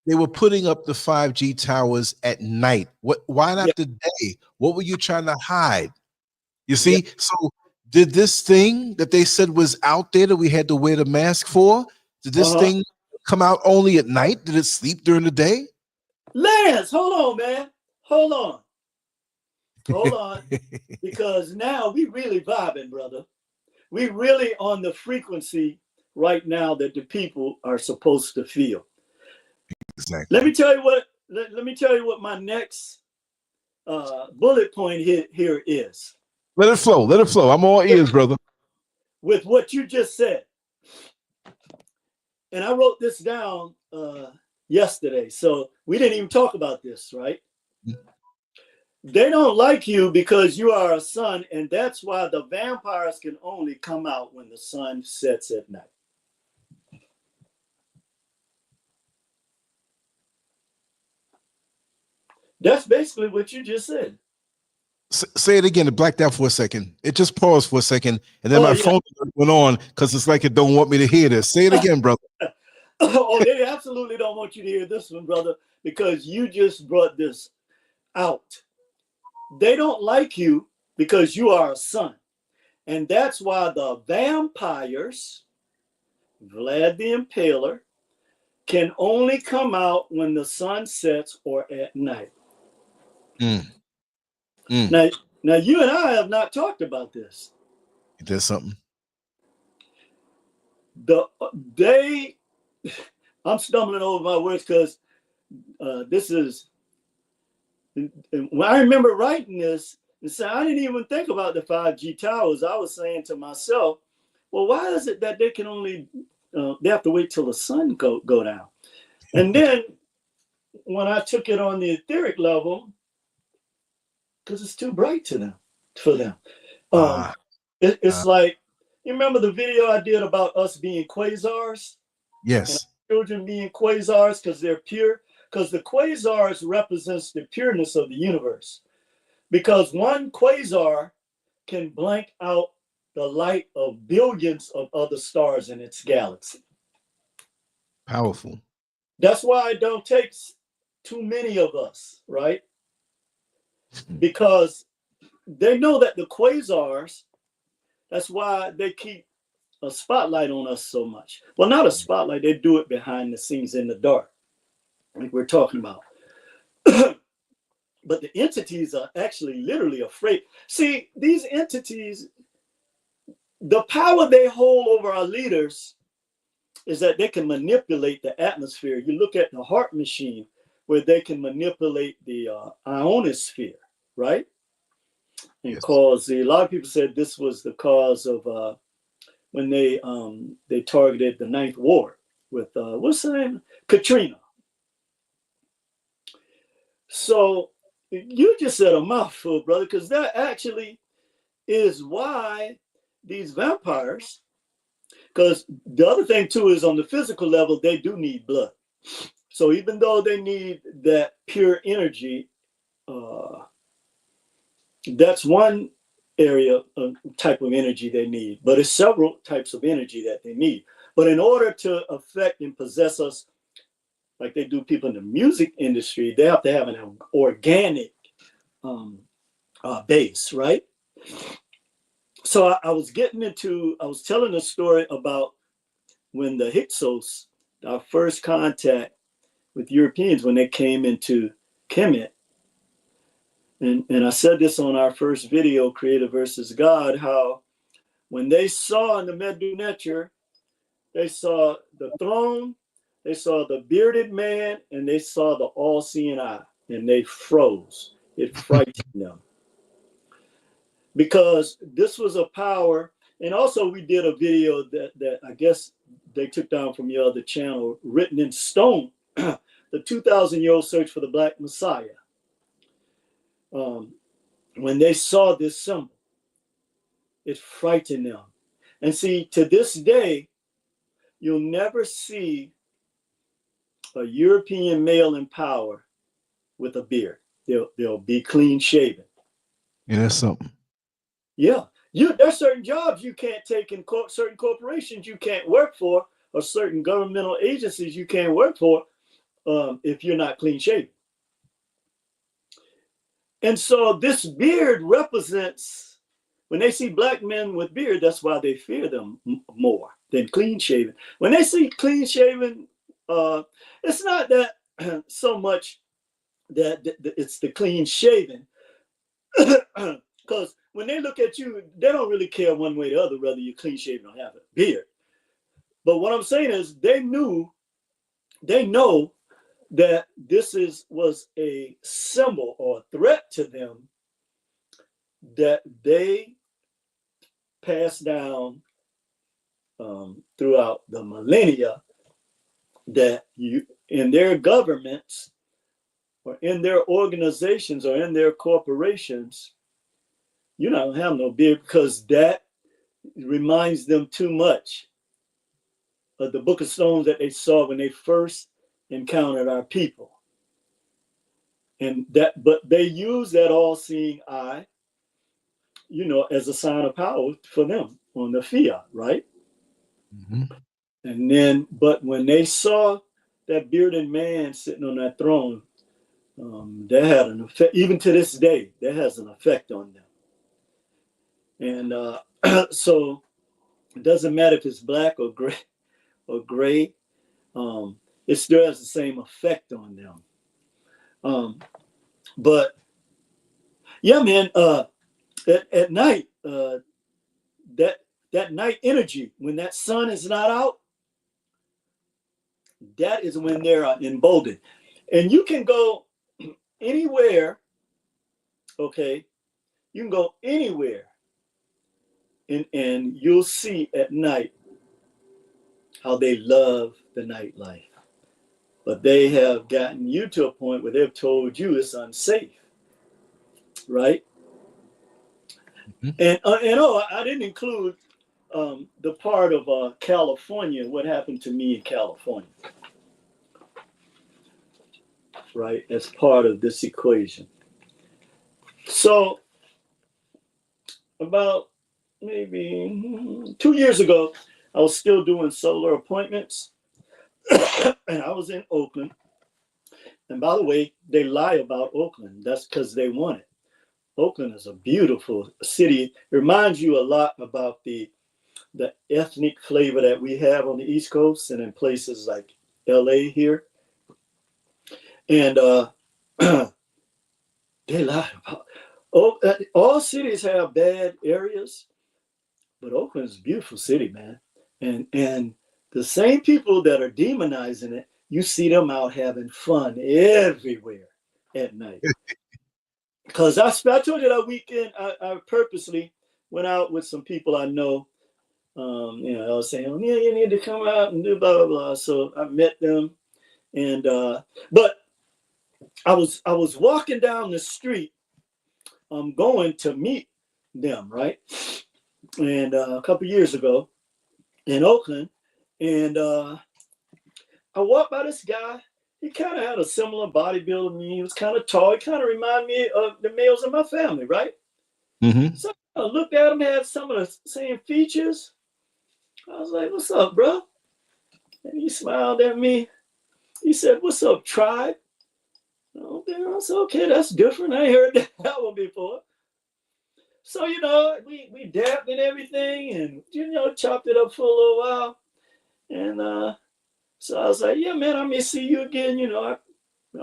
they were putting up the 5G towers at night. Why not Yeah. the day? What were you trying to hide? You Yeah. see? So did this thing that they said was out there that we had to wear the mask for, did this thing come out only at night? Did it sleep during the day? Lance, hold on, man. Hold on. Hold on. Because now we really vibing, brother. We really on the frequency right now that the people are supposed to feel. Exactly. Let me tell you what. Let me tell you what my next bullet point here is. Let it flow. Let it flow. I'm all ears, brother. With what you just said. And I wrote this down yesterday. So we didn't even talk about this, right? They don't like you because you are a son, and that's why the vampires can only come out when the sun sets at night. That's basically what you just said. Say it again. It blacked out for a second. It just paused for a second, and then my phone went on because it's like it don't want me to hear this. Say it again, brother. Oh, they absolutely don't want you to hear this one, brother, because you just brought this out. They don't like you because you are a son. And that's why the vampires, Vlad the Impaler, can only come out when the sun sets or at night. Now, you and I have not talked about this. There's something. I'm stumbling over my words because this is, when I remember writing this, and saying, I didn't even think about the 5G towers. I was saying to myself, well, why is it that they can only, they have to wait till the sun go down? And then when I took it on the etheric level, because it's too bright for them. It's like, you remember the video I did about us being quasars? Yes. Children being quasars because they're pure, because the quasars represents the pureness of the universe. Because one quasar can blank out the light of billions of other stars in its galaxy. Powerful. That's why it don't take too many of us, right? Because they know that the quasars, that's why they keep a spotlight on us so much. Well, not a spotlight, they do it behind the scenes in the dark, like we're talking about. But the entities are actually literally afraid. See, these entities, the power they hold over our leaders is that they can manipulate the atmosphere. You look at the heart machine where they can manipulate the ionosphere, right? And cause a lot of people said this was the cause of when they targeted the Ninth Ward with what's the name? Katrina. So you just said a mouthful, brother, because that actually is why these vampires, because the other thing too is on the physical level, they do need blood. So even though they need that pure energy, that's one area of type of energy they need, but it's several types of energy that they need. But in order to affect and possess us, like they do people in the music industry, they have to have an organic base, right? So I was telling a story about when the Hyksos, our first contact with Europeans, when they came into Kemet, and I said this on our first video, Creator versus God, how when they saw in the Medu Neter, they saw the throne, they saw the bearded man, and they saw the all-seeing eye, and they froze. It frightened them. Because this was a power, and also we did a video that I guess they took down from your other channel, Written in Stone, the 2,000-year-old search for the Black Messiah. When they saw this symbol, it frightened them. And see, to this day, you'll never see a European male in power with a beard. They'll be clean shaven. Yeah, that's something. Yeah. There's certain jobs you can't take in certain corporations you can't work for, or certain governmental agencies you can't work for if you're not clean shaven. And so this beard represents, when they see black men with beard, that's why they fear them more than clean shaven. When they see clean shaven, it's not that so much that it's the clean shaven, because when they look at you, they don't really care one way or the other whether you're clean shaven or have a beard. But what I'm saying is they know that this was a symbol or a threat to them that they passed down throughout the millennia, that you in their governments or in their organizations or in their corporations, you don't have no beard, because that reminds them too much of the book of stones that they saw when they first encountered our people. And that, but they use that all-seeing eye, as a sign of power for them on the fiat, right? Mm-hmm. And then, but when they saw that bearded man sitting on that throne, that had an effect. Even to this day, that has an effect on them. And so it doesn't matter if it's black or gray, it still has the same effect on them. But yeah, man, at night, that night energy, when that sun is not out, that is when they're emboldened. And you can go anywhere, okay? You can go anywhere, and you'll see at night how they love the nightlife. But they have gotten you to a point where they've told you it's unsafe, right? Mm-hmm. And I didn't include the part of California, what happened to me in California, right, as part of this equation. So about maybe 2 years ago, I was still doing solar appointments, and I was in Oakland. And by the way, they lie about Oakland. That's because they want it. Oakland is a beautiful city. It reminds you a lot about the ethnic flavor that we have on the East Coast and in places like LA here. And they lie about, all cities have bad areas, but Oakland is a beautiful city, man. And the same people that are demonizing it, you see them out having fun everywhere at night. Because I told you that weekend, I purposely went out with some people I know. I was saying, yeah, you need to come out and do blah, blah, blah. So I met them. And but I was walking down the street, going to meet them, right? And a couple years ago in Oakland, and I walked by this guy. He kind of had a similar body build to me. He was kind of tall. He kind of reminded me of the males in my family, right? Mm-hmm. So I looked at him, had some of the same features. I was like, "What's up, bro?" And he smiled at me. He said, "What's up, tribe?" I said, "Okay, that's different. I ain't heard that one before." So, we dabbed and everything, and, chopped it up for a little while. And so I was like, "Yeah, man, I may see you again. I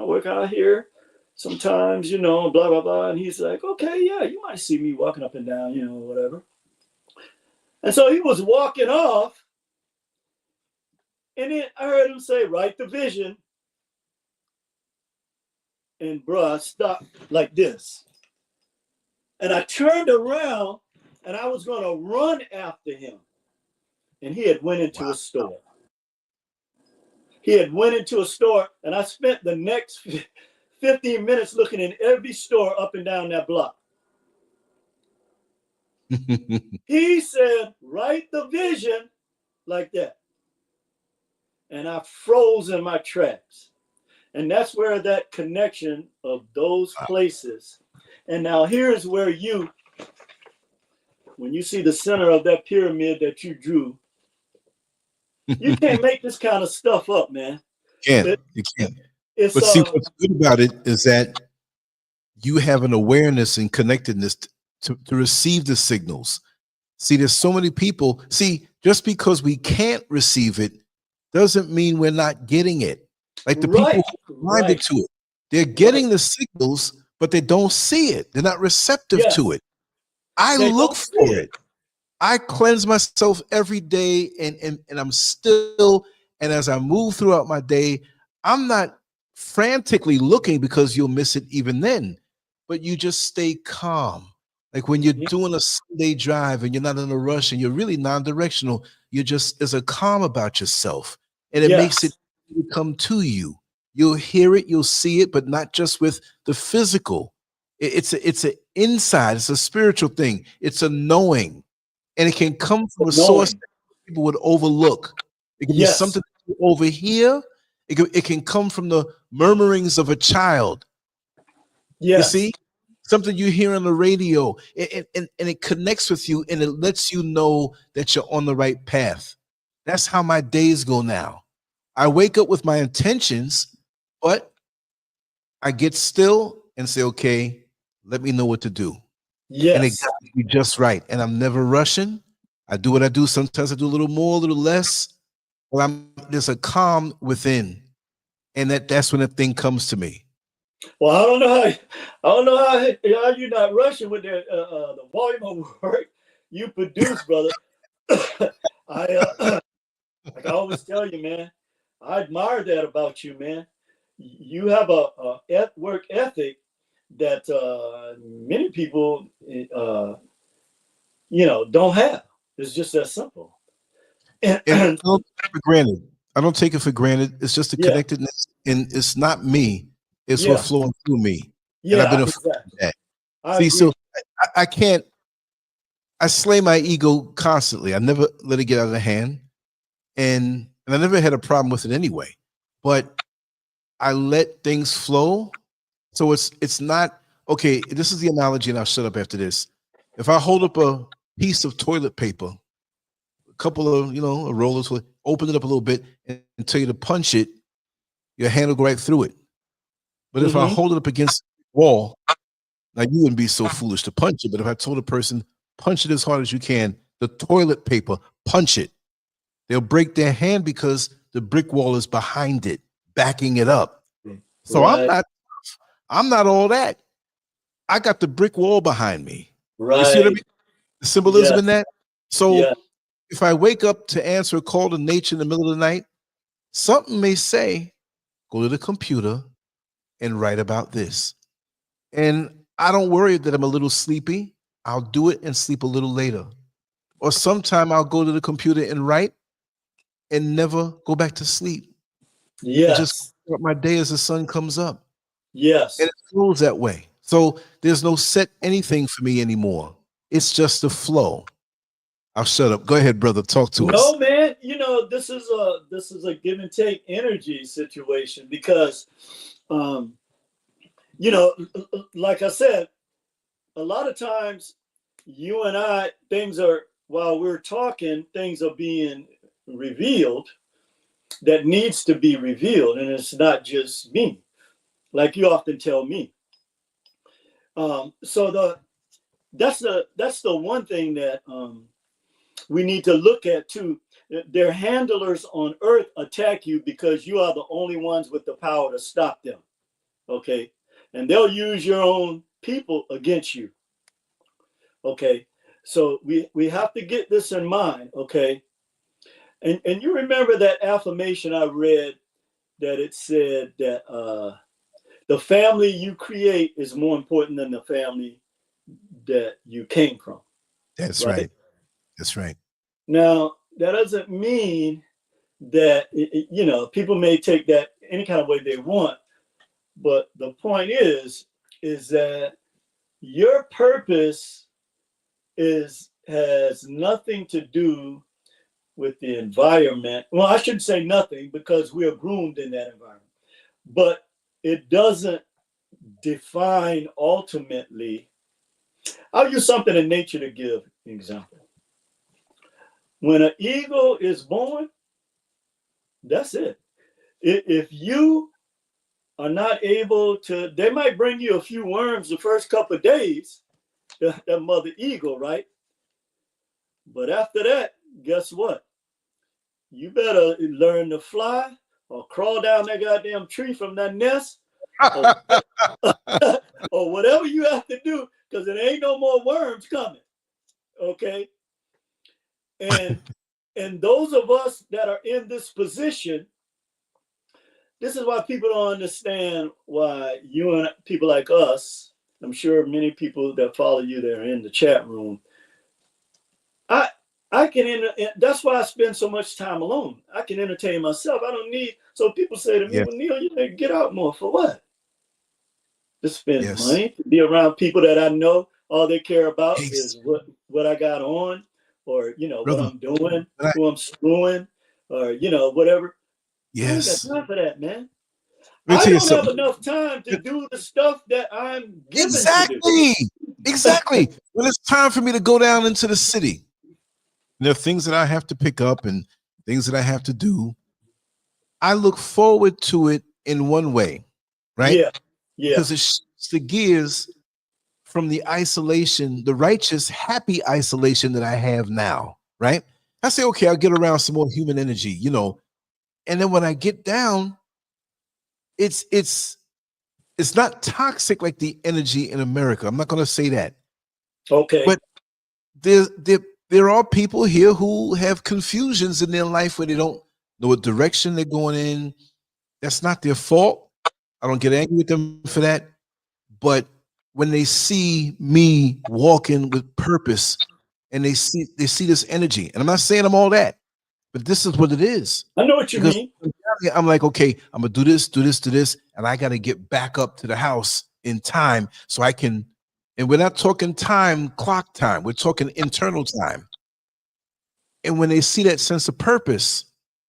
work out here sometimes, blah, blah, blah." And he's like, "Okay, yeah, you might see me walking up and down, whatever." And so he was walking off. And then I heard him say, "Write the vision." And bruh, I stopped like this. And I turned around and I was going to run after him. And he had went into a store. He had went into a store, and I spent the next 15 minutes looking in every store up and down that block. He said, "Write the vision," like that. And I froze in my tracks. And that's where that connection of those places. And now here's where when you see the center of that pyramid that you drew, you can't make this kind of stuff up, man. You can't. But see, what's good about it is that you have an awareness and connectedness to receive the signals. See, there's so many people. See, just because we can't receive it doesn't mean we're not getting it. Like the people who are blinded to it, they're getting the signals, but they don't see it. They're not receptive to it. I look for it. I cleanse myself every day, and I'm still, and as I move throughout my day, I'm not frantically looking, because you'll miss it even then, but you just stay calm. Like when you're doing a Sunday drive and you're not in a rush and you're really non-directional, there's a calm about yourself, and it makes it come to you. You'll hear it, you'll see it, but not just with the physical. It's an inside, it's a spiritual thing. It's a knowing, and it can come from a source that people would overlook. It can be something over here. It can come from the murmurings of a child. You see? Something you hear on the radio, and it connects with you, and it lets you know that you're on the right path. That's how my days go now. I wake up with my intentions, but I get still and say, okay, let me know what to do. And it got to be just right. And I'm never rushing. I do what I do. Sometimes I do a little more, a little less. But there's a calm within. And that's when the thing comes to me. Well, I don't know how you're not rushing with the volume of work you produce, brother. Like I always tell you, man, I admire that about you, man. You have a work ethic that many people, don't have. It's just that simple. And I don't take it for granted. I don't take it for granted. It's just a connectedness, and it's not me. It's what's flowing through me. And I've been affected by that. See, so I can't. I slay my ego constantly. I never let it get out of hand, and I never had a problem with it anyway. But I let things flow. So it's not okay. This is the analogy, and I'll shut up after this. If I hold up a piece of toilet paper, a couple of rollers, open it up a little bit, and tell you to punch it, your hand will go right through it. But if I hold it up against the wall, now you wouldn't be so foolish to punch it. But if I told a person, punch it as hard as you can, the toilet paper, punch it, they'll break their hand because the brick wall is behind it, backing it up. So I'm not all that. I got the brick wall behind me. Right. You see what I mean? The symbolism in that. So if I wake up to answer a call to nature in the middle of the night, something may say, go to the computer and write about this. And I don't worry that I'm a little sleepy. I'll do it and sleep a little later. Or sometime I'll go to the computer and write and never go back to sleep. And just start my day as the sun comes up. And it flows that way. So there's no set anything for me anymore. It's just the flow. I'll shut up. Go ahead, brother. Talk to us. No, man. This is a give and take energy situation because like I said, a lot of times you and I, while we're talking, things are being revealed that needs to be revealed. And it's not just me, like you often tell me. So that's the one thing that we need to look at too. Their handlers on earth attack you because you are the only ones with the power to stop them. Okay. And they'll use your own people against you. Okay. So we have to get this in mind. Okay. And you remember that affirmation I read that it said that the family you create is more important than the family that you came from. That's right. That's right. Now, that doesn't mean that, people may take that any kind of way they want. But the point is that your purpose has nothing to do with the environment. Well, I shouldn't say nothing because we are groomed in that environment. But it doesn't define ultimately. I'll use something in nature to give an example. When an eagle is born, that's it. If you are not able to, they might bring you a few worms the first couple of days, that mother eagle, right? But after that, guess what? You better learn to fly or crawl down that goddamn tree from that nest or whatever you have to do, because there ain't no more worms coming. Okay. And those of us that are in this position, this is why people don't understand why you and people like us, I'm sure many people that follow you that are in the chat room. I can that's why I spend so much time alone. I can entertain myself. I don't need. So people say to me, Yes. "Well, Neil, you need to get out more for what? To spend Yes. money, to be around people that I know all they care about is Ex- what I got on, or what Brother. I'm doing, But who I'm screwing, or whatever." I ain't got yes. time for that, man. Let me I tell you don't have something. enough time to do the stuff that I'm given to do. Exactly. Exactly. When it's time for me to go down into the city, there are things that I have to pick up and things that I have to do. I look forward to it in one way, right? Yeah, yeah. Because it shifts the gears from the isolation, the righteous, happy isolation that I have now, right? I say, okay, I'll get around some more human energy, and then when I get down, it's it's it's not toxic like the energy in America. I'm not going to say that, Okay. but there, there there are people here who have confusions in their life where they don't know what direction they're going in. That's not their fault. I don't get angry with them for that. But when they see me walking with purpose and they see this energy, and I'm not saying I'm all that, but this is what it is. I know what you Because mean. I'm like, okay, I'm gonna do this, do this, and I gotta get back up to the house in time so I can. And we're not talking time, clock time. We're talking internal time. And when they see that sense of purpose,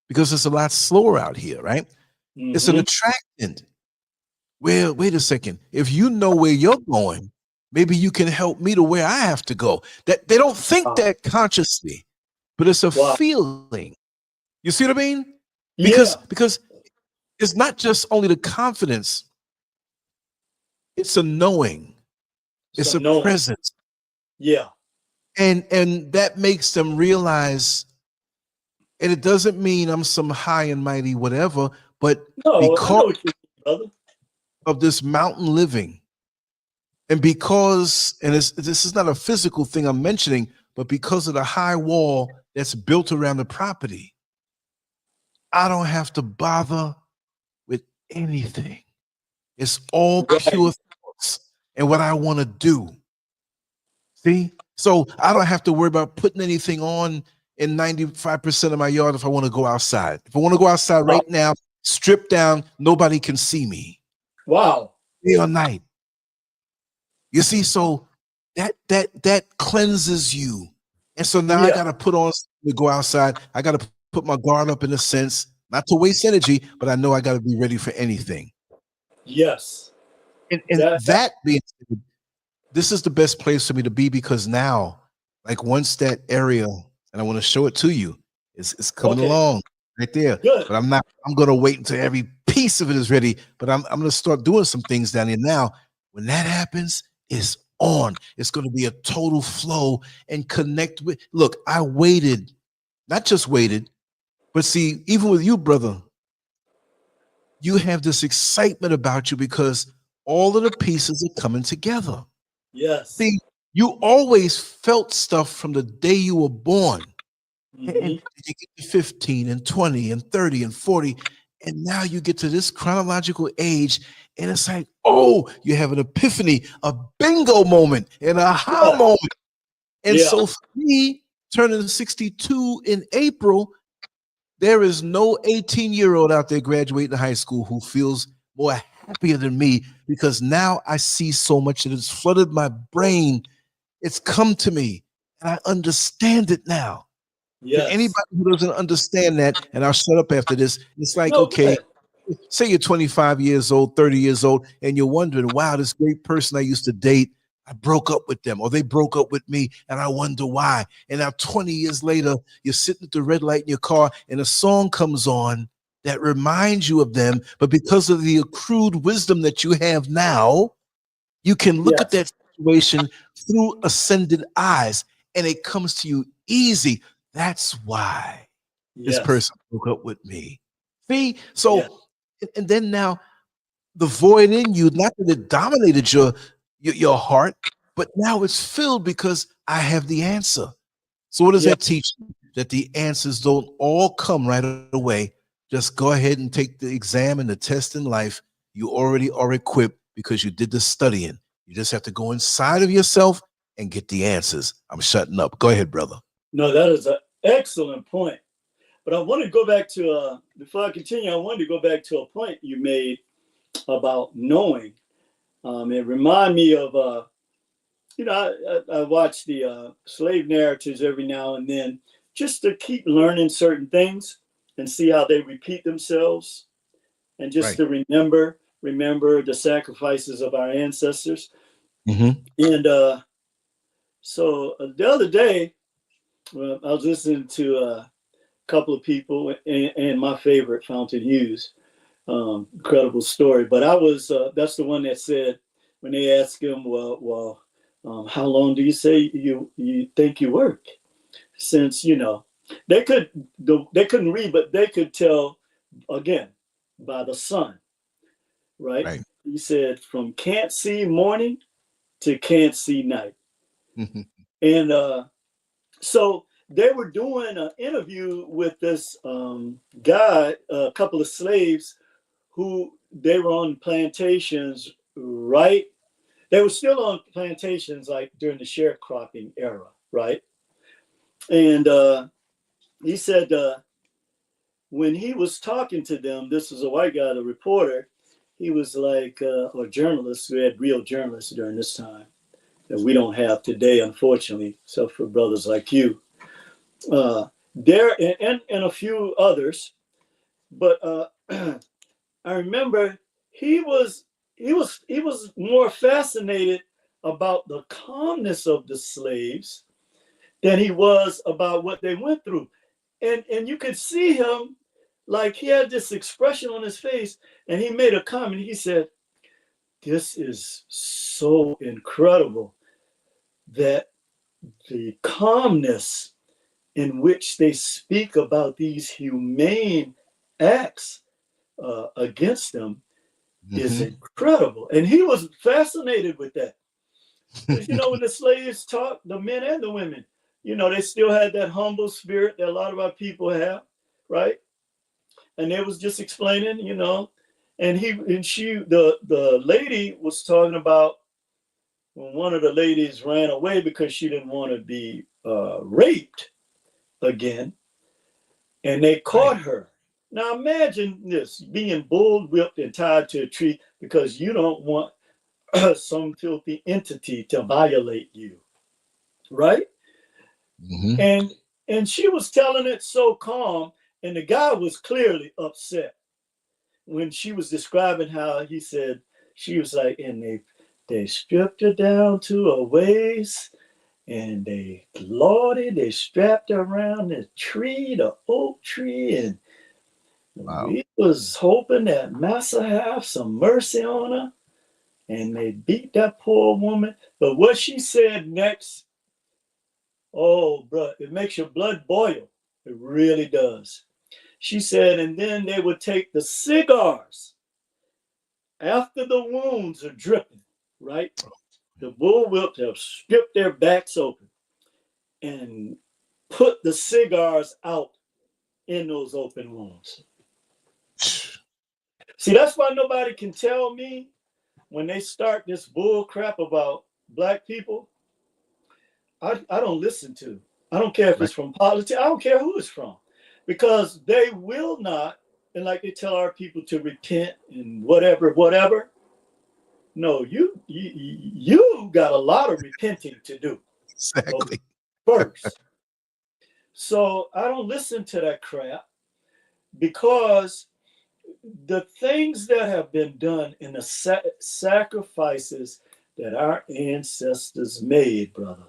because it's a lot slower out here, right? It's an Hmm. attractant. Well, wait a second. If you know where you're going, maybe you can help me to where I have to go. That they don't think Wow. that consciously, but it's a Wow. feeling. You see what I mean? Because Yeah. because it's not just only the confidence, it's a knowing, So it's a knowing. presence. Yeah. And that makes them realize, and it doesn't mean I'm some high and mighty whatever, but No, I because know what you mean, brother. of this mountain living, and because, and this is not a physical thing I'm mentioning, but because of the high wall that's built around the property, I don't have to bother with anything. It's all Right. pure thoughts and what I want to do. See? So I don't have to worry about putting anything on in 95% of my yard if I want to go outside. If I want to go outside Wow. right now, strip down, nobody can see me Wow. day or night. You see, so that cleanses you. And so now I Yeah. gotta put on to go outside. I gotta put my guard up in a sense, not to waste energy, but I know I gotta be ready for anything. Yes. And That. that being said, this is the best place for me to be because now, like once that area, and I want to show it to you, it's coming Okay. along right there. Good. But I'm gonna wait until every piece of it is ready. But I'm gonna start doing some things down here now. When that happens, it's on. It's gonna be a total flow and connect with. Look, I waited, not just waited, but see, even with you, brother, you have this excitement about you because all of the pieces are coming together. Yes. See, you always felt stuff from the day you were born. And Hmm. you get to 15 and 20 and 30 and 40. And now you get to this chronological age, and it's like, oh, you have an epiphany, a bingo moment, an aha Yeah. moment. And Yeah. so for me, turning 62 in April, there is no 18-year-old out there graduating high school who feels more happier than me because now I see so much that has flooded my brain. It's come to me and I understand it now. To Yes. anybody who doesn't understand that, and I'll shut up after this, it's like, No, okay, good. say you're 25 years old, 30 years old, and you're wondering, wow, this great person I used to date, I broke up with them, or they broke up with me, and I wonder why. And now 20 years later, you're sitting at the red light in your car, and a song comes on that reminds you of them. But because of the accrued wisdom that you have now, you can look at Yes. that situation through ascended eyes, and it comes to you easy. That's why this Yes. person broke up with me. See? Yes. So, and then now the void in you, not that it dominated your heart, but now it's filled because I have the answer. So what does Yes. that teach you? That the answers don't all come right away. Just go ahead and take the exam and the test in life. You already are equipped because you did the studying. You just have to go inside of yourself and get the answers. I'm shutting up. Go ahead, brother. No, that is an excellent point. But I want to go back to, before I continue, I wanted to go back to a point you made about knowing. It reminded me of, I watch the slave narratives every now and then just to keep learning certain things and see how they repeat themselves, and just to remember the sacrifices of our ancestors. Mm-hmm. And so the other day, I was listening to a couple of people and my favorite, Fountain Hughes. Incredible story. But that's the one that said, when they asked him, well, how long do you say you think you work? Since, they couldn't read, but they could tell, again, by the sun, right? He said, from can't see morning to can't see night. Mm-hmm. And so they were doing an interview with this guy, a couple of slaves who they were on plantations, right? They were still on plantations like during the sharecropping era, right? And he said when he was talking to them, this was a white guy, the reporter, he was like, or journalists, we had real journalists during this time that we don't have today, unfortunately, except for brothers like you. There and a few others, but I remember he was more fascinated about the calmness of the slaves than he was about what they went through. And you could see him, like he had this expression on his face, and he made a comment. He said, this is so incredible that the calmness in which they speak about these humane acts against them is incredible. And he was fascinated with that. Because, when the slaves taught the men and the women, they still had that humble spirit that a lot of our people have, right? And they was just explaining, and the lady was talking about when one of the ladies ran away because she didn't want to be raped again, and they caught her. Now imagine this, being bull whipped and tied to a tree because you don't want some filthy entity to violate you, right? Mm-hmm. And she was telling it so calm, and the guy was clearly upset when she was describing how he said, she was like, and they stripped her down to her waist, and they strapped her around the tree, the oak tree, and we was hoping that Massa have some mercy on her, and they beat that poor woman. But what she said next, oh, bro, it makes your blood boil. It really does. She said, and then they would take the cigars after the wounds are dripping, right? The bullwhips have stripped their backs open and put the cigars out in those open wounds. See, that's why nobody can tell me when they start this bull crap about black people, I don't listen to. I don't care if it's from politics. I don't care who it's from, because they will not. And like they tell our people to repent and whatever. No, you got a lot of repenting to do. Exactly. First. So I don't listen to that crap, because the things that have been done in the sacrifices that our ancestors made, brother.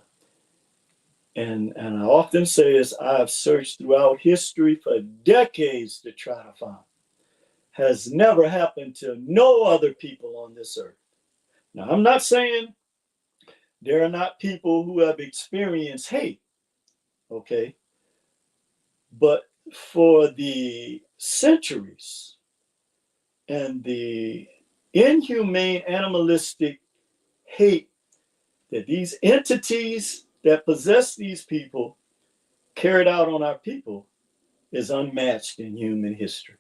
And I often say this, I've searched throughout history for decades to try to find, has never happened to no other people on this earth. Now, I'm not saying there are not people who have experienced hate, okay? But for the centuries and the inhumane, animalistic hate that these entities that possess these people carried out on our people is unmatched in human history,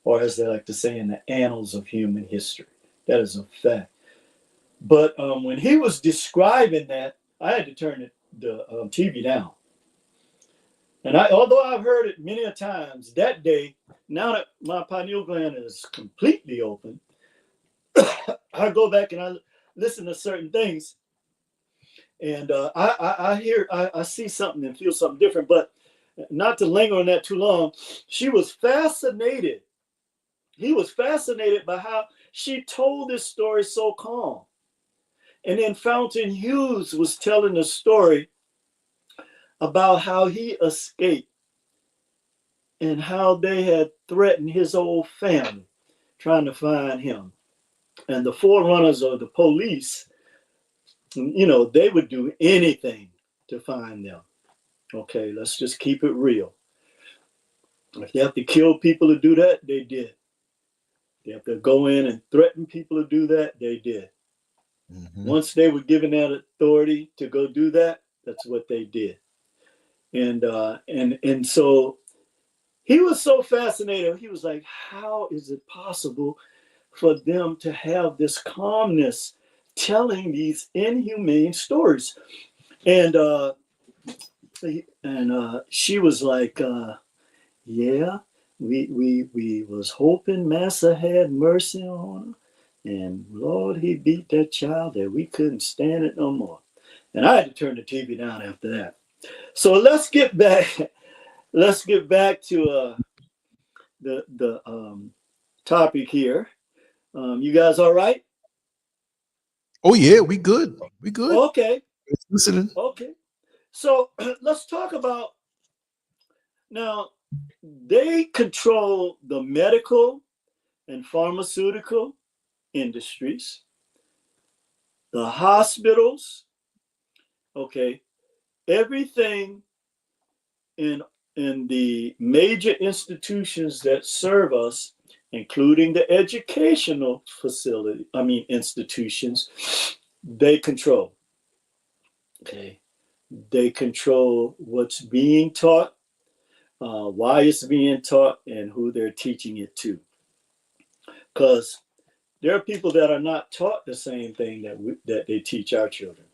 or as they like to say, in the annals of human history. That is a fact. But when he was describing that, I had to turn the TV down. And although I've heard it many a times, that day, now that my pineal gland is completely open, I go back and I listen to certain things, and I see something and feel something different. But not to linger on that too long, she was fascinated. He was fascinated by how she told this story so calm. And then Fountain Hughes was telling a story about how he escaped and how they had threatened his whole family trying to find him. And the forerunners of the police, you know, they would do anything to find them. Okay, let's just keep it real. If they have to kill people to do that, they did. They have to go in and threaten people to do that, they did. Once they were given that authority to go do that, that's what they did. And so he was so fascinated. He was like, how is it possible for them to have this calmness telling these inhumane stories? And she was like, yeah, we was hoping Massa had mercy on her. And Lord, he beat that child that we couldn't stand it no more. And I had to turn the TV down after that. So let's get back to the topic here. You guys all right? Oh yeah, we good. We good. Okay. Listening. Okay. So let's talk about now. They control the medical and pharmaceutical industries, the hospitals, okay, everything in the major institutions that serve us, including the educational institutions, they control. Okay, they control what's being taught, why it's being taught, and who they're teaching it to. Because there are people that are not taught the same thing that they teach our children.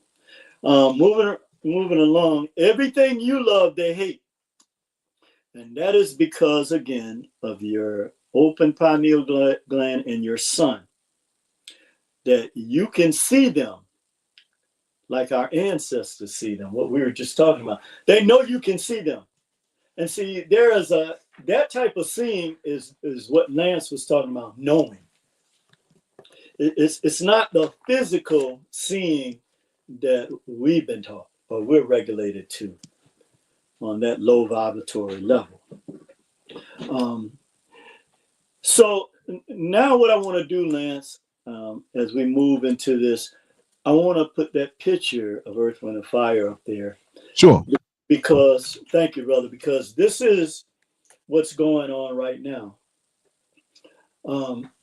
Moving along, everything you love, they hate. And that is because, again, of your open pineal gland and your sun, that you can see them like our ancestors see them, what we were just talking about. They know you can see them. And see, there is that type of seeing is what Lance was talking about, knowing. It's not the physical seeing that we've been taught or we're regulated to on that low vibratory level. So now what I want to do, Lance, as we move into this, I want to put that picture of Earth, Wind, and Fire up there. Sure. Because, thank you, brother, because this is what's going on right now.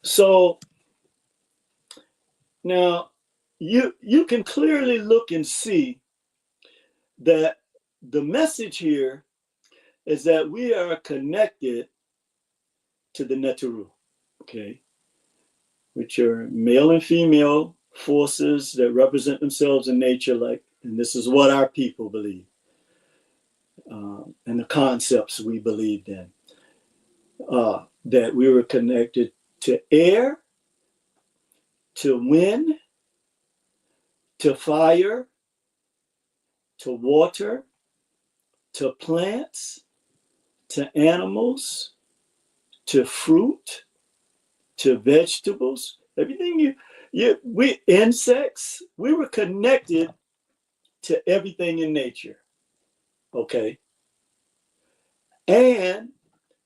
So now you can clearly look and see that the message here is that we are connected to the Neteru, okay, which are male and female forces that represent themselves in nature, like, and this is what our people believe, and the concepts we believed in, that we were connected to air, to wind, to fire, to water, to plants, to animals, to fruit, to vegetables, everything we insects, we were connected to everything in nature. Okay. And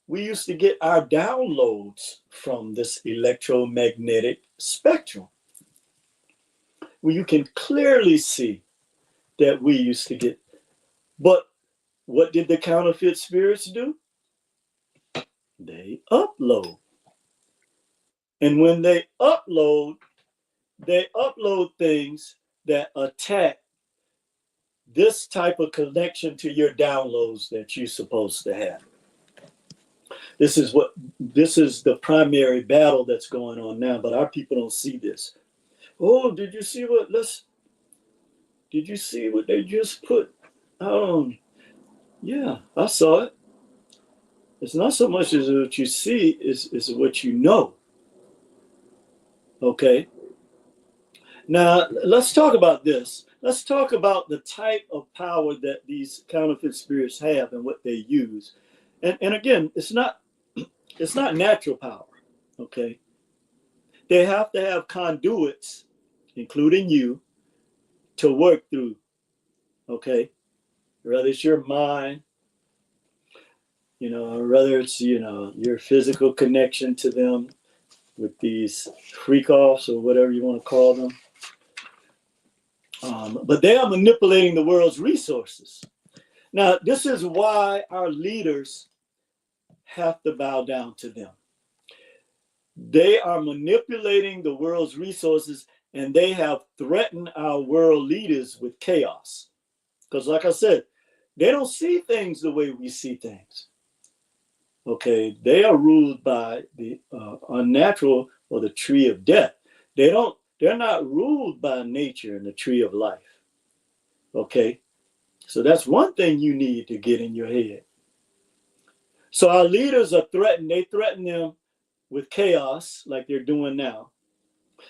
we used to get our downloads from this electromagnetic spectrum. Well, you can clearly see that we used to get, but what did the counterfeit spirits do? They upload. And when they upload things that attack this type of connection to your downloads that you're supposed to have. This is the primary battle that's going on now, but our people don't see this. Oh, did you see what? Did you see what they just put? Yeah, I saw it. It's not so much as what you see, is what you know. Okay. Now let's talk about this. Let's talk about the type of power that these counterfeit spirits have and what they use. And again, it's not natural power. Okay. They have to have conduits, including you, to work through. Okay. Whether it's your mind, whether it's, your physical connection to them with these freak offs or whatever you want to call them. But they are manipulating the world's resources. Now, this is why our leaders have to bow down to them. They are manipulating the world's resources, and they have threatened our world leaders with chaos. Because, like I said, they don't see things the way we see things. Okay, they are ruled by the unnatural or the tree of death. They're not ruled by nature and the tree of life. Okay, so that's one thing you need to get in your head. So our leaders are threatened. They threaten them with chaos like they're doing now.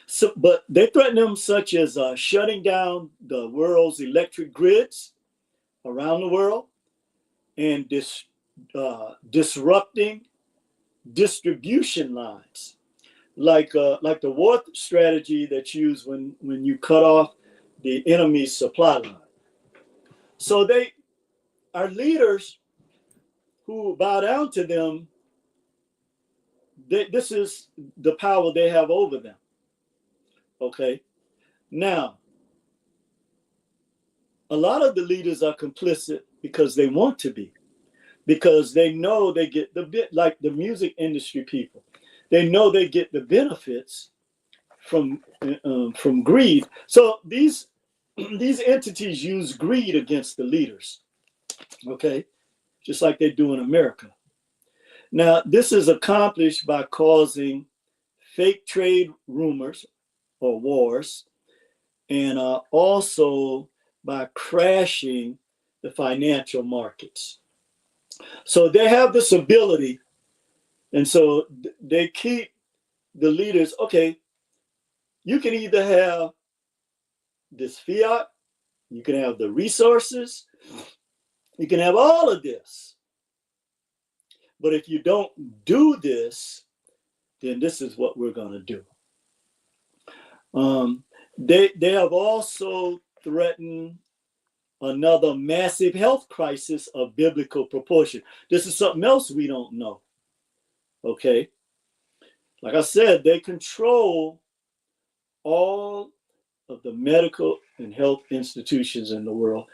So, but they threaten them such as shutting down the world's electric grids around the world and disrupting distribution lines, like the war strategy that's used when you cut off the enemy's supply line. So our leaders who bow down to them, this is the power they have over them. Okay. Now, a lot of the leaders are complicit because they want to be, because they know they get the bit, like the music industry people. They know they get the benefits from greed. So these entities use greed against the leaders. Okay, just like they do in America. Now, this is accomplished by causing fake trade rumors or wars, and also by crashing the financial markets. So they have this ability, and so they keep the leaders. Okay, you can either have this fiat, you can have the resources, you can have all of this. But if you don't do this, then this is what we're going to do. They have also threatened another massive health crisis of biblical proportion. This is something else we don't know. Okay. Like I said, they control all of the medical and health institutions in the world,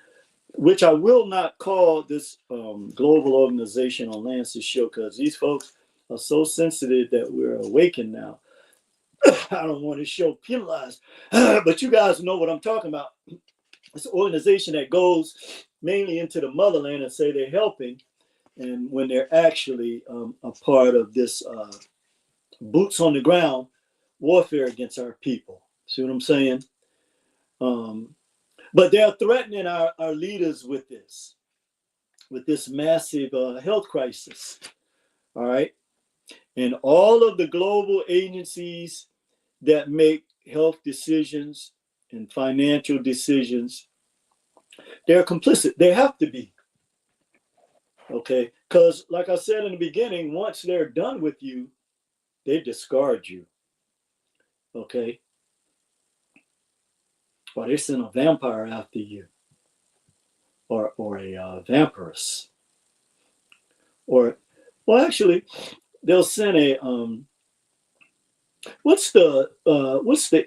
which I will not call this global organization on Lance's show, because these folks are so sensitive that we're awakened now. I don't want to show penalized, but you guys know what I'm talking about. It's an organization that goes mainly into the motherland and say they're helping, and when they're actually a part of this boots on the ground warfare against our people. See what I'm saying? But they're threatening our leaders with this massive health crisis. All right. And all of the global agencies that make health decisions and financial decisions, they're complicit. They have to be. Okay. Because like I said in the beginning, once they're done with you, they discard you. Okay. Or they send a vampire after you. Or a vampiress. Or, well, actually, they'll send a what's the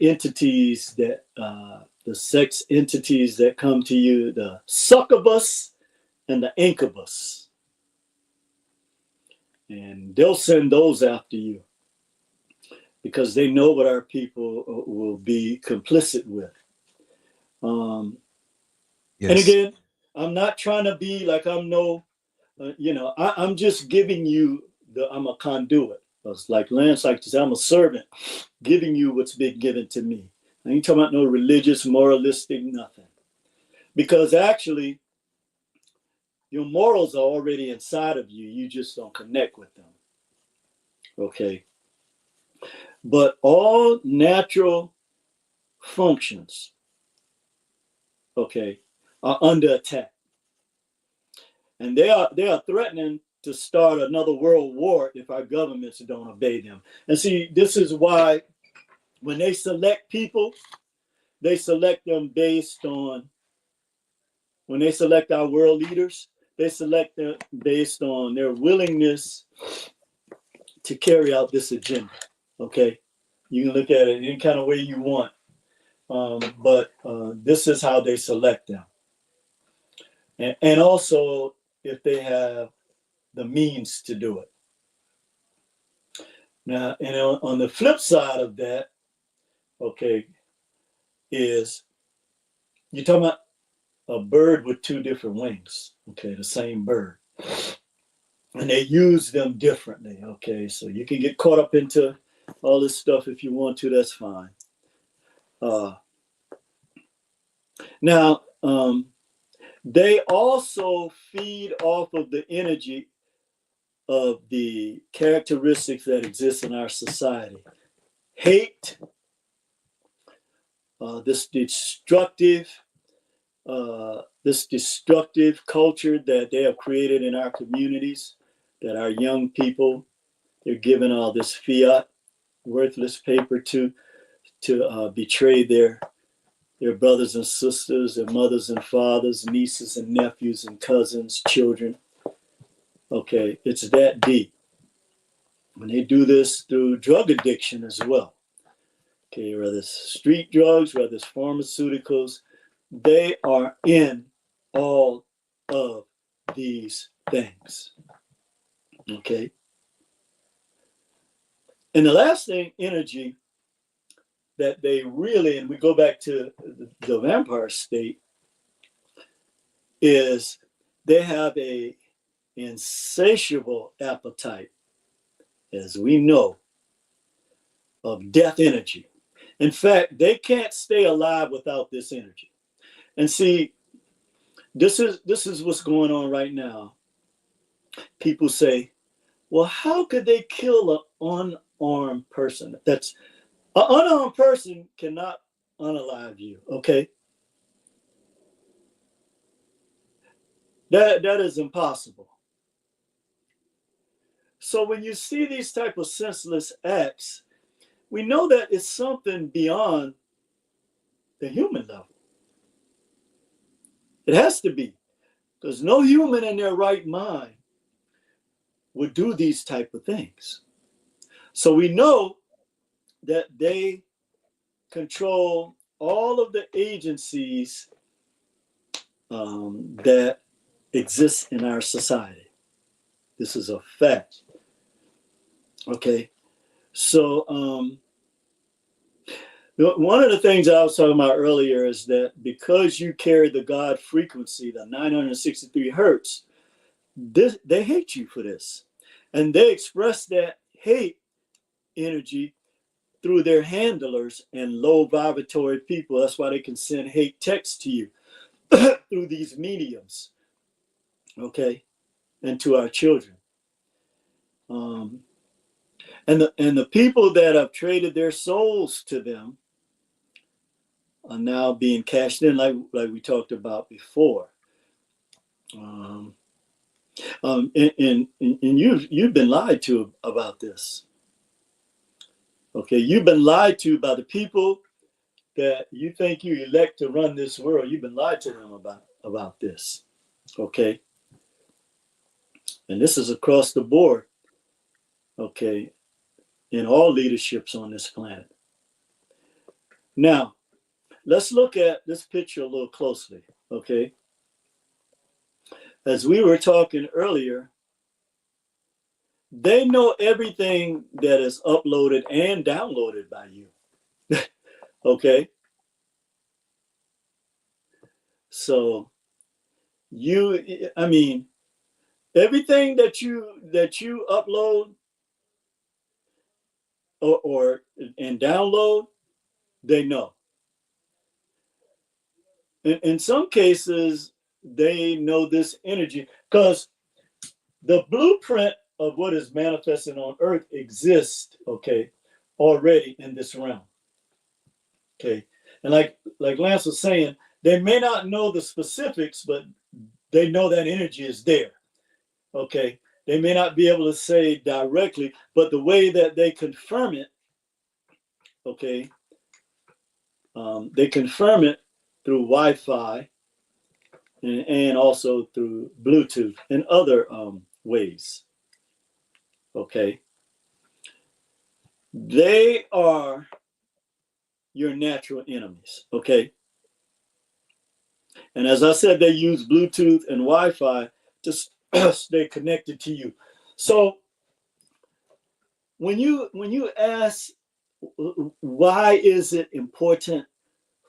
entities that the sex entities that come to you? The succubus and the incubus, and they'll send those after you because they know what our people will be complicit with. Yes. And again, I'm not trying to be like I'm no, I'm just giving you I'm a conduit. It's like Lance likes to say, I'm a servant, giving you what's been given to me. I ain't talking about no religious, moralistic, nothing. Because actually, your morals are already inside of you. You just don't connect with them. Okay. But all natural functions, okay, are under attack. And they are threatening to start another world war if our governments don't obey them. And see, this is why when they select people, they select them based on, when they select our world leaders, they select them based on their willingness to carry out this agenda. Okay. You can look at it any kind of way you want. But this is how they select them. And also if they have the means to do it. Now, and on the flip side of that, okay, is you're talking about a bird with two different wings, okay, the same bird. And they use them differently, okay? So you can get caught up into all this stuff if you want to, that's fine. Now, they also feed off of the energy of the characteristics that exist in our society. Hate, this destructive culture that they have created in our communities, that our young people, they're given all this fiat, worthless paper to betray their brothers and sisters, their mothers and fathers, nieces and nephews and cousins, children. Okay, it's that deep. When they do this through drug addiction as well. Okay, whether it's street drugs, whether it's pharmaceuticals, they are in all of these things. Okay. And the last thing, energy, that they really, and we go back to the vampire state, is they have a insatiable appetite, as we know, of death energy. In fact, they can't stay alive without this energy. And see, this is what's going on right now. People say, well, how could they kill an unarmed person? That's an unarmed person cannot unalive you, okay? That is impossible. So when you see these type of senseless acts, we know that it's something beyond the human level. It has to be, because no human in their right mind would do these type of things. So we know that they control all of the agencies that exist in our society. This is a fact. Okay, so one of the things I was talking about earlier is that because you carry the God frequency, the 963 hertz, they hate you for this. And they express that hate energy through their handlers and low vibratory people. That's why they can send hate texts to you through these mediums, okay, and to our children. And the people that have traded their souls to them are now being cashed in, like we talked about before. And you've been lied to about this. Okay, you've been lied to by the people that you think you elect to run this world. You've been lied to them about this. Okay, and this is across the board. Okay, in all leaderships on this planet. Now, let's look at this picture a little closely. Okay, as we were talking earlier, they know everything that is uploaded and downloaded by you. Okay. So everything that you upload or and download, they know. in some cases, they know this energy because the blueprint of what is manifesting on earth exists, okay, already in this realm. Okay. And like Lance was saying, they may not know the specifics, but they know that energy is there. Okay. They may not be able to say directly, but the way that they confirm it, okay, they confirm it through Wi-Fi and also through Bluetooth and other ways. Okay. They are your natural enemies. Okay. And as I said, they use Bluetooth and Wi-Fi to stay connected to you. So when you ask why is it important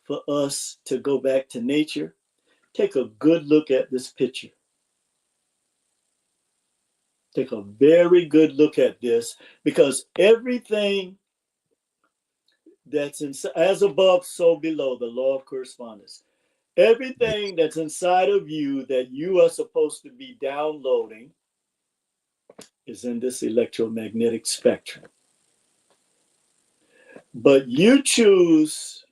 for us to go back to nature, take a good look at this picture. Take a very good look at this, because everything that's in, as above, so below, the law of correspondence. Everything that's inside of you that you are supposed to be downloading is in this electromagnetic spectrum. But you choose,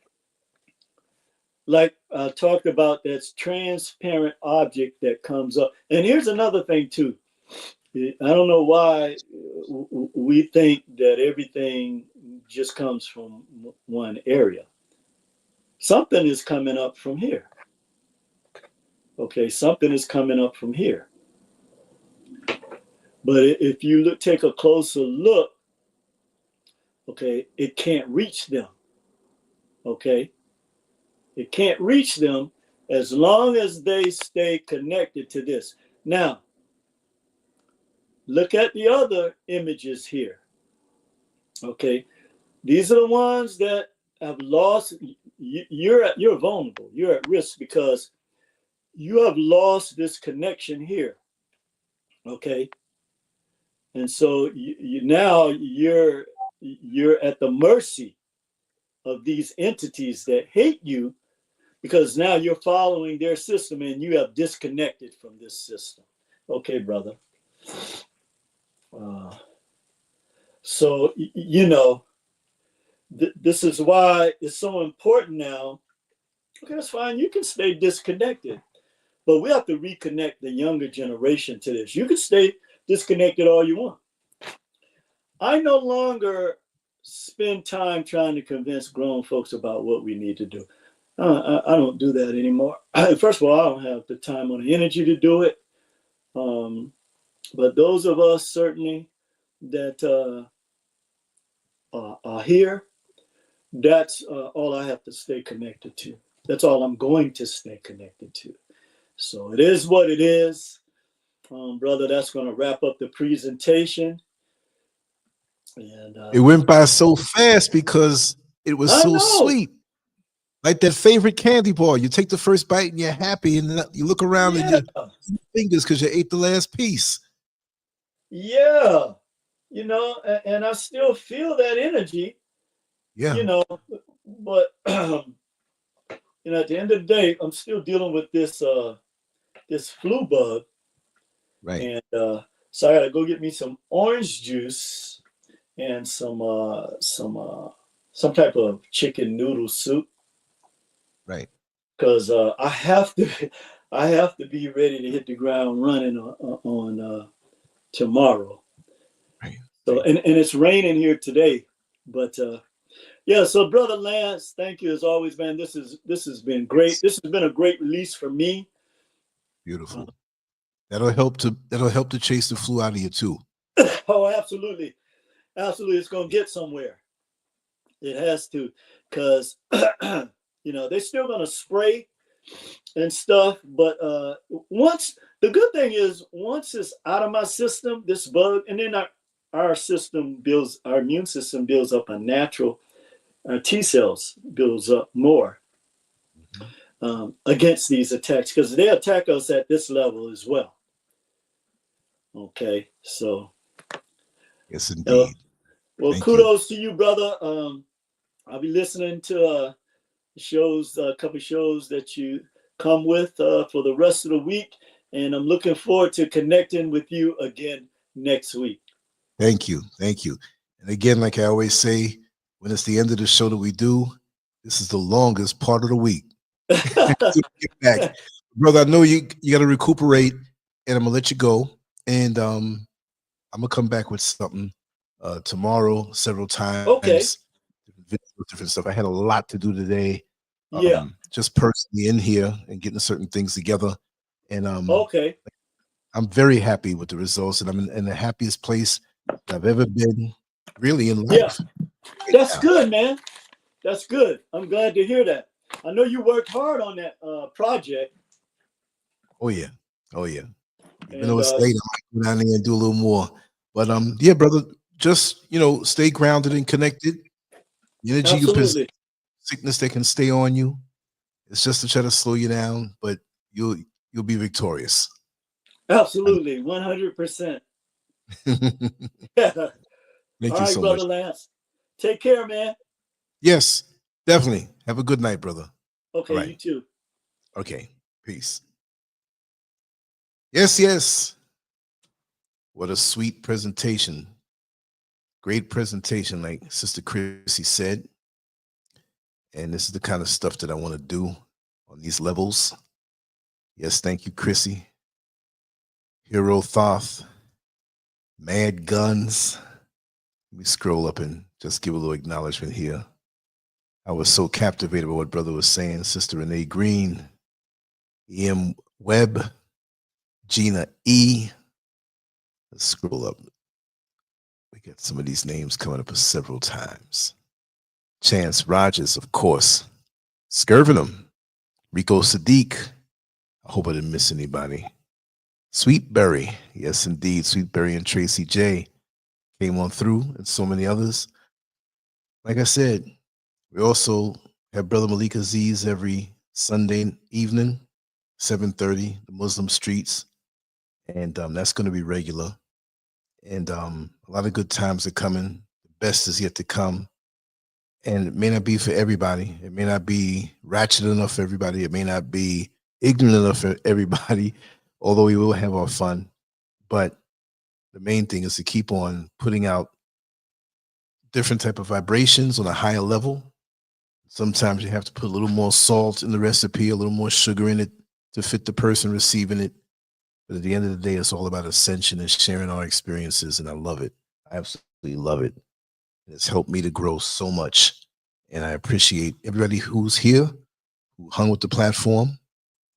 like I talked about, that's transparent object that comes up. And here's another thing too. I don't know why we think that everything just comes from one area. Something is coming up from here. Okay, something is coming up from here. But if you take a closer look, okay, it can't reach them. Okay, it can't reach them as long as they stay connected to this. Now, look at the other images here. Okay, these are the ones that have lost. You're vulnerable. You're at risk because you have lost this connection here. Okay, and so now you're at the mercy of these entities that hate you, because now you're following their system and you have disconnected from this system. Okay, brother. So, this is why it's so important now. Okay, that's fine. You can stay disconnected, but we have to reconnect the younger generation to this. You can stay disconnected all you want. I no longer spend time trying to convince grown folks about what we need to do. I don't do that anymore. First of all, I don't have the time or the energy to do it. But those of us certainly that are here, that's all I have to stay connected to. That's all I'm going to stay connected to. So it is what it is. Brother, that's going to wrap up the presentation. And it went by so fast because it was so sweet. Like that favorite candy bar. You take the first bite and you're happy, and then you look around and your fingers because you ate the last piece. Yeah. And I still feel that energy. Yeah. But at the end of the day, I'm still dealing with this this flu bug. Right. And so I gotta go get me some orange juice and some type of chicken noodle soup. Right. Because I have to be ready to hit the ground running on tomorrow. Right. So and it's raining here today, but yeah. So Brother Lance, thank you as always, man. This has been great. This has been a great release for me. Beautiful. That'll help to chase the flu out of you too. Oh, absolutely, absolutely. It's gonna get somewhere. It has to, because they're still gonna spray and stuff. But once the good thing is, once it's out of my system, this bug, and then our immune system builds up a natural T cells builds up more against these attacks, because they attack us at this level as well. Okay, so yes, indeed. Well, Thank kudos to you, brother. I'll be listening to shows, a couple shows that you come with for the rest of the week. And I'm looking forward to connecting with you again next week. Thank you. Thank you. And again, like I always say, when it's the end of the show that we do, this is the longest part of the week. Get back. Brother, I know you got to recuperate, and I'm going to let you go. And I'm going to come back with something tomorrow several times. Okay. Different stuff. I had a lot to do today. Yeah. Just personally in here and getting certain things together. And okay. I'm very happy with the results, and I'm in the happiest place that I've ever been, really, in life. Yeah. That's good, man. That's good. I'm glad to hear that. I know you worked hard on that project. Oh yeah. Oh yeah. Even though it's late, I might go down there and do a little more. But yeah, brother, just stay grounded and connected. The energy you possess, sickness that can stay on you. It's just to try to slow you down, but you'll be victorious. Absolutely, 100%. Thank you so brother much, Lance. Take care, man. Yes, definitely. Have a good night, brother. Okay, right. You too. Okay, peace. Yes. What a sweet presentation. Great presentation, like Sister Chrissy said. And this is the kind of stuff that I want to do on these levels. Yes, thank you, Chrissy. Hero Thoth, Mad Guns. Let me scroll up and just give a little acknowledgement here. I was so captivated by what brother was saying. Sister Renee Green, E.M. Webb, Gina E. Let's scroll up. We got some of these names coming up several times. Chance Rogers, of course. Skirvinum, Rico Sadiq. I hope I didn't miss anybody. Sweetberry, yes indeed. Sweetberry and Tracy J came on through, and so many others. Like I said, we also have Brother Malik Aziz every Sunday evening, 7:30, the Muslim Streets, and that's going to be regular. And a lot of good times are coming. The best is yet to come. And it may not be for everybody. It may not be ratchet enough for everybody. It may not be ignorant enough for everybody, although we will have our fun. But the main thing is to keep on putting out different type of vibrations on a higher level. Sometimes you have to put a little more salt in the recipe, a little more sugar in it to fit the person receiving it. But at the end of the day, it's all about ascension and sharing our experiences, and I love it. I absolutely love it. It's helped me to grow so much, and I appreciate everybody who's here, who hung with the platform.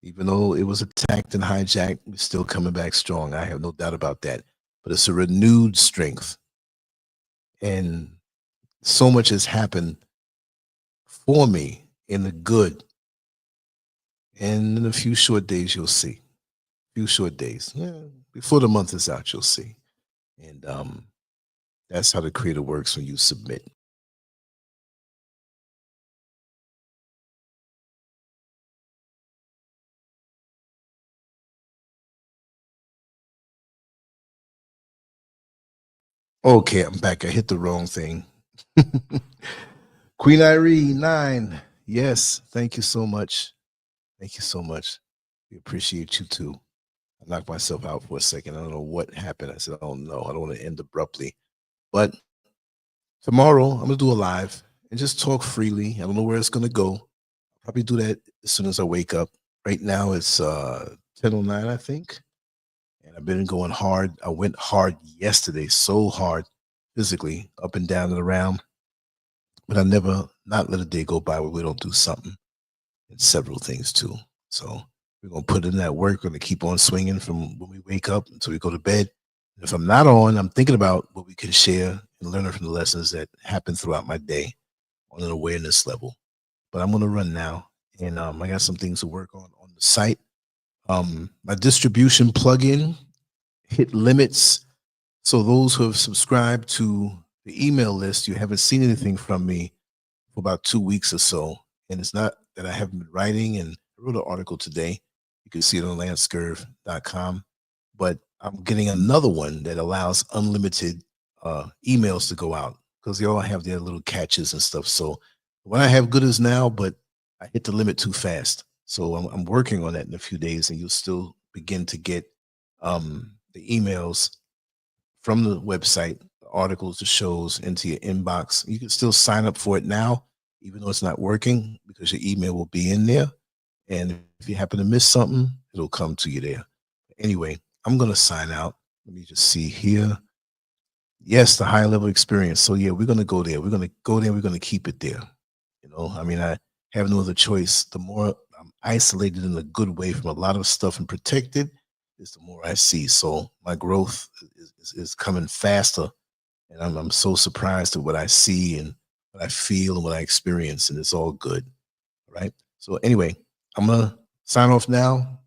Even though it was attacked and hijacked, we're still coming back strong. I have no doubt about that. But it's a renewed strength, and so much has happened for me in the good. And in a few short days, you'll see. Few short days. Yeah, before the month is out, you'll see. And that's how the creator works when you submit. Okay, I'm back. I hit the wrong thing. Queen Irene 9. Yes, thank you so much. Thank you so much. We appreciate you too. I knocked myself out for a second. I don't know what happened. I said, oh no, I don't want to end abruptly. But tomorrow I'm gonna do a live and just talk freely. I don't know where it's gonna go. I'll probably do that as soon as I wake up. Right now it's 10:09, I think. And I've been going hard. I went hard yesterday, so hard physically, up and down and around. But I never not let a day go by where we don't do something, and several things too. So we're going to put in that work. We're going to keep on swinging from when we wake up until we go to bed. And if I'm not on, I'm thinking about what we can share and learn from the lessons that happen throughout my day on an awareness level. But I'm going to run now, and I got some things to work on the site. My distribution plugin hit limits. So those who have subscribed to the email list, you haven't seen anything from me for about 2 weeks or so. And it's not that I haven't been writing, and I wrote an article today. You can see it on LanceScurv.com. But I'm getting another one that allows unlimited emails to go out, because they all have their little catches and stuff. So what I have good as now, but I hit the limit too fast. So I'm working on that in a few days, and you'll still begin to get the emails from the website, the articles, the shows into your inbox. You can still sign up for it now, even though it's not working, because your email will be in there. And if you happen to miss something, it'll come to you there. Anyway, I'm going to sign out. Let me just see here. Yes, the high level experience. So yeah, we're going to go there. We're going to go there. We're going to keep it there. You know, I mean, I have no other choice. The more I'm isolated in a good way from a lot of stuff and protected, is the more I see. So my growth is coming faster. And I'm so surprised at what I see and what I feel and what I experience. And it's all good. Right. So anyway, I'm going to sign off now.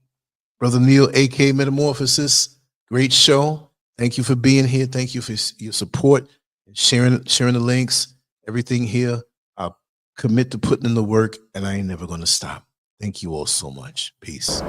Brother Neil, aka Metamorphosis, great show. Thank you for being here. Thank you for your support and sharing the links, everything here. I'll commit to putting in the work, and I ain't never going to stop. Thank you all so much. Peace.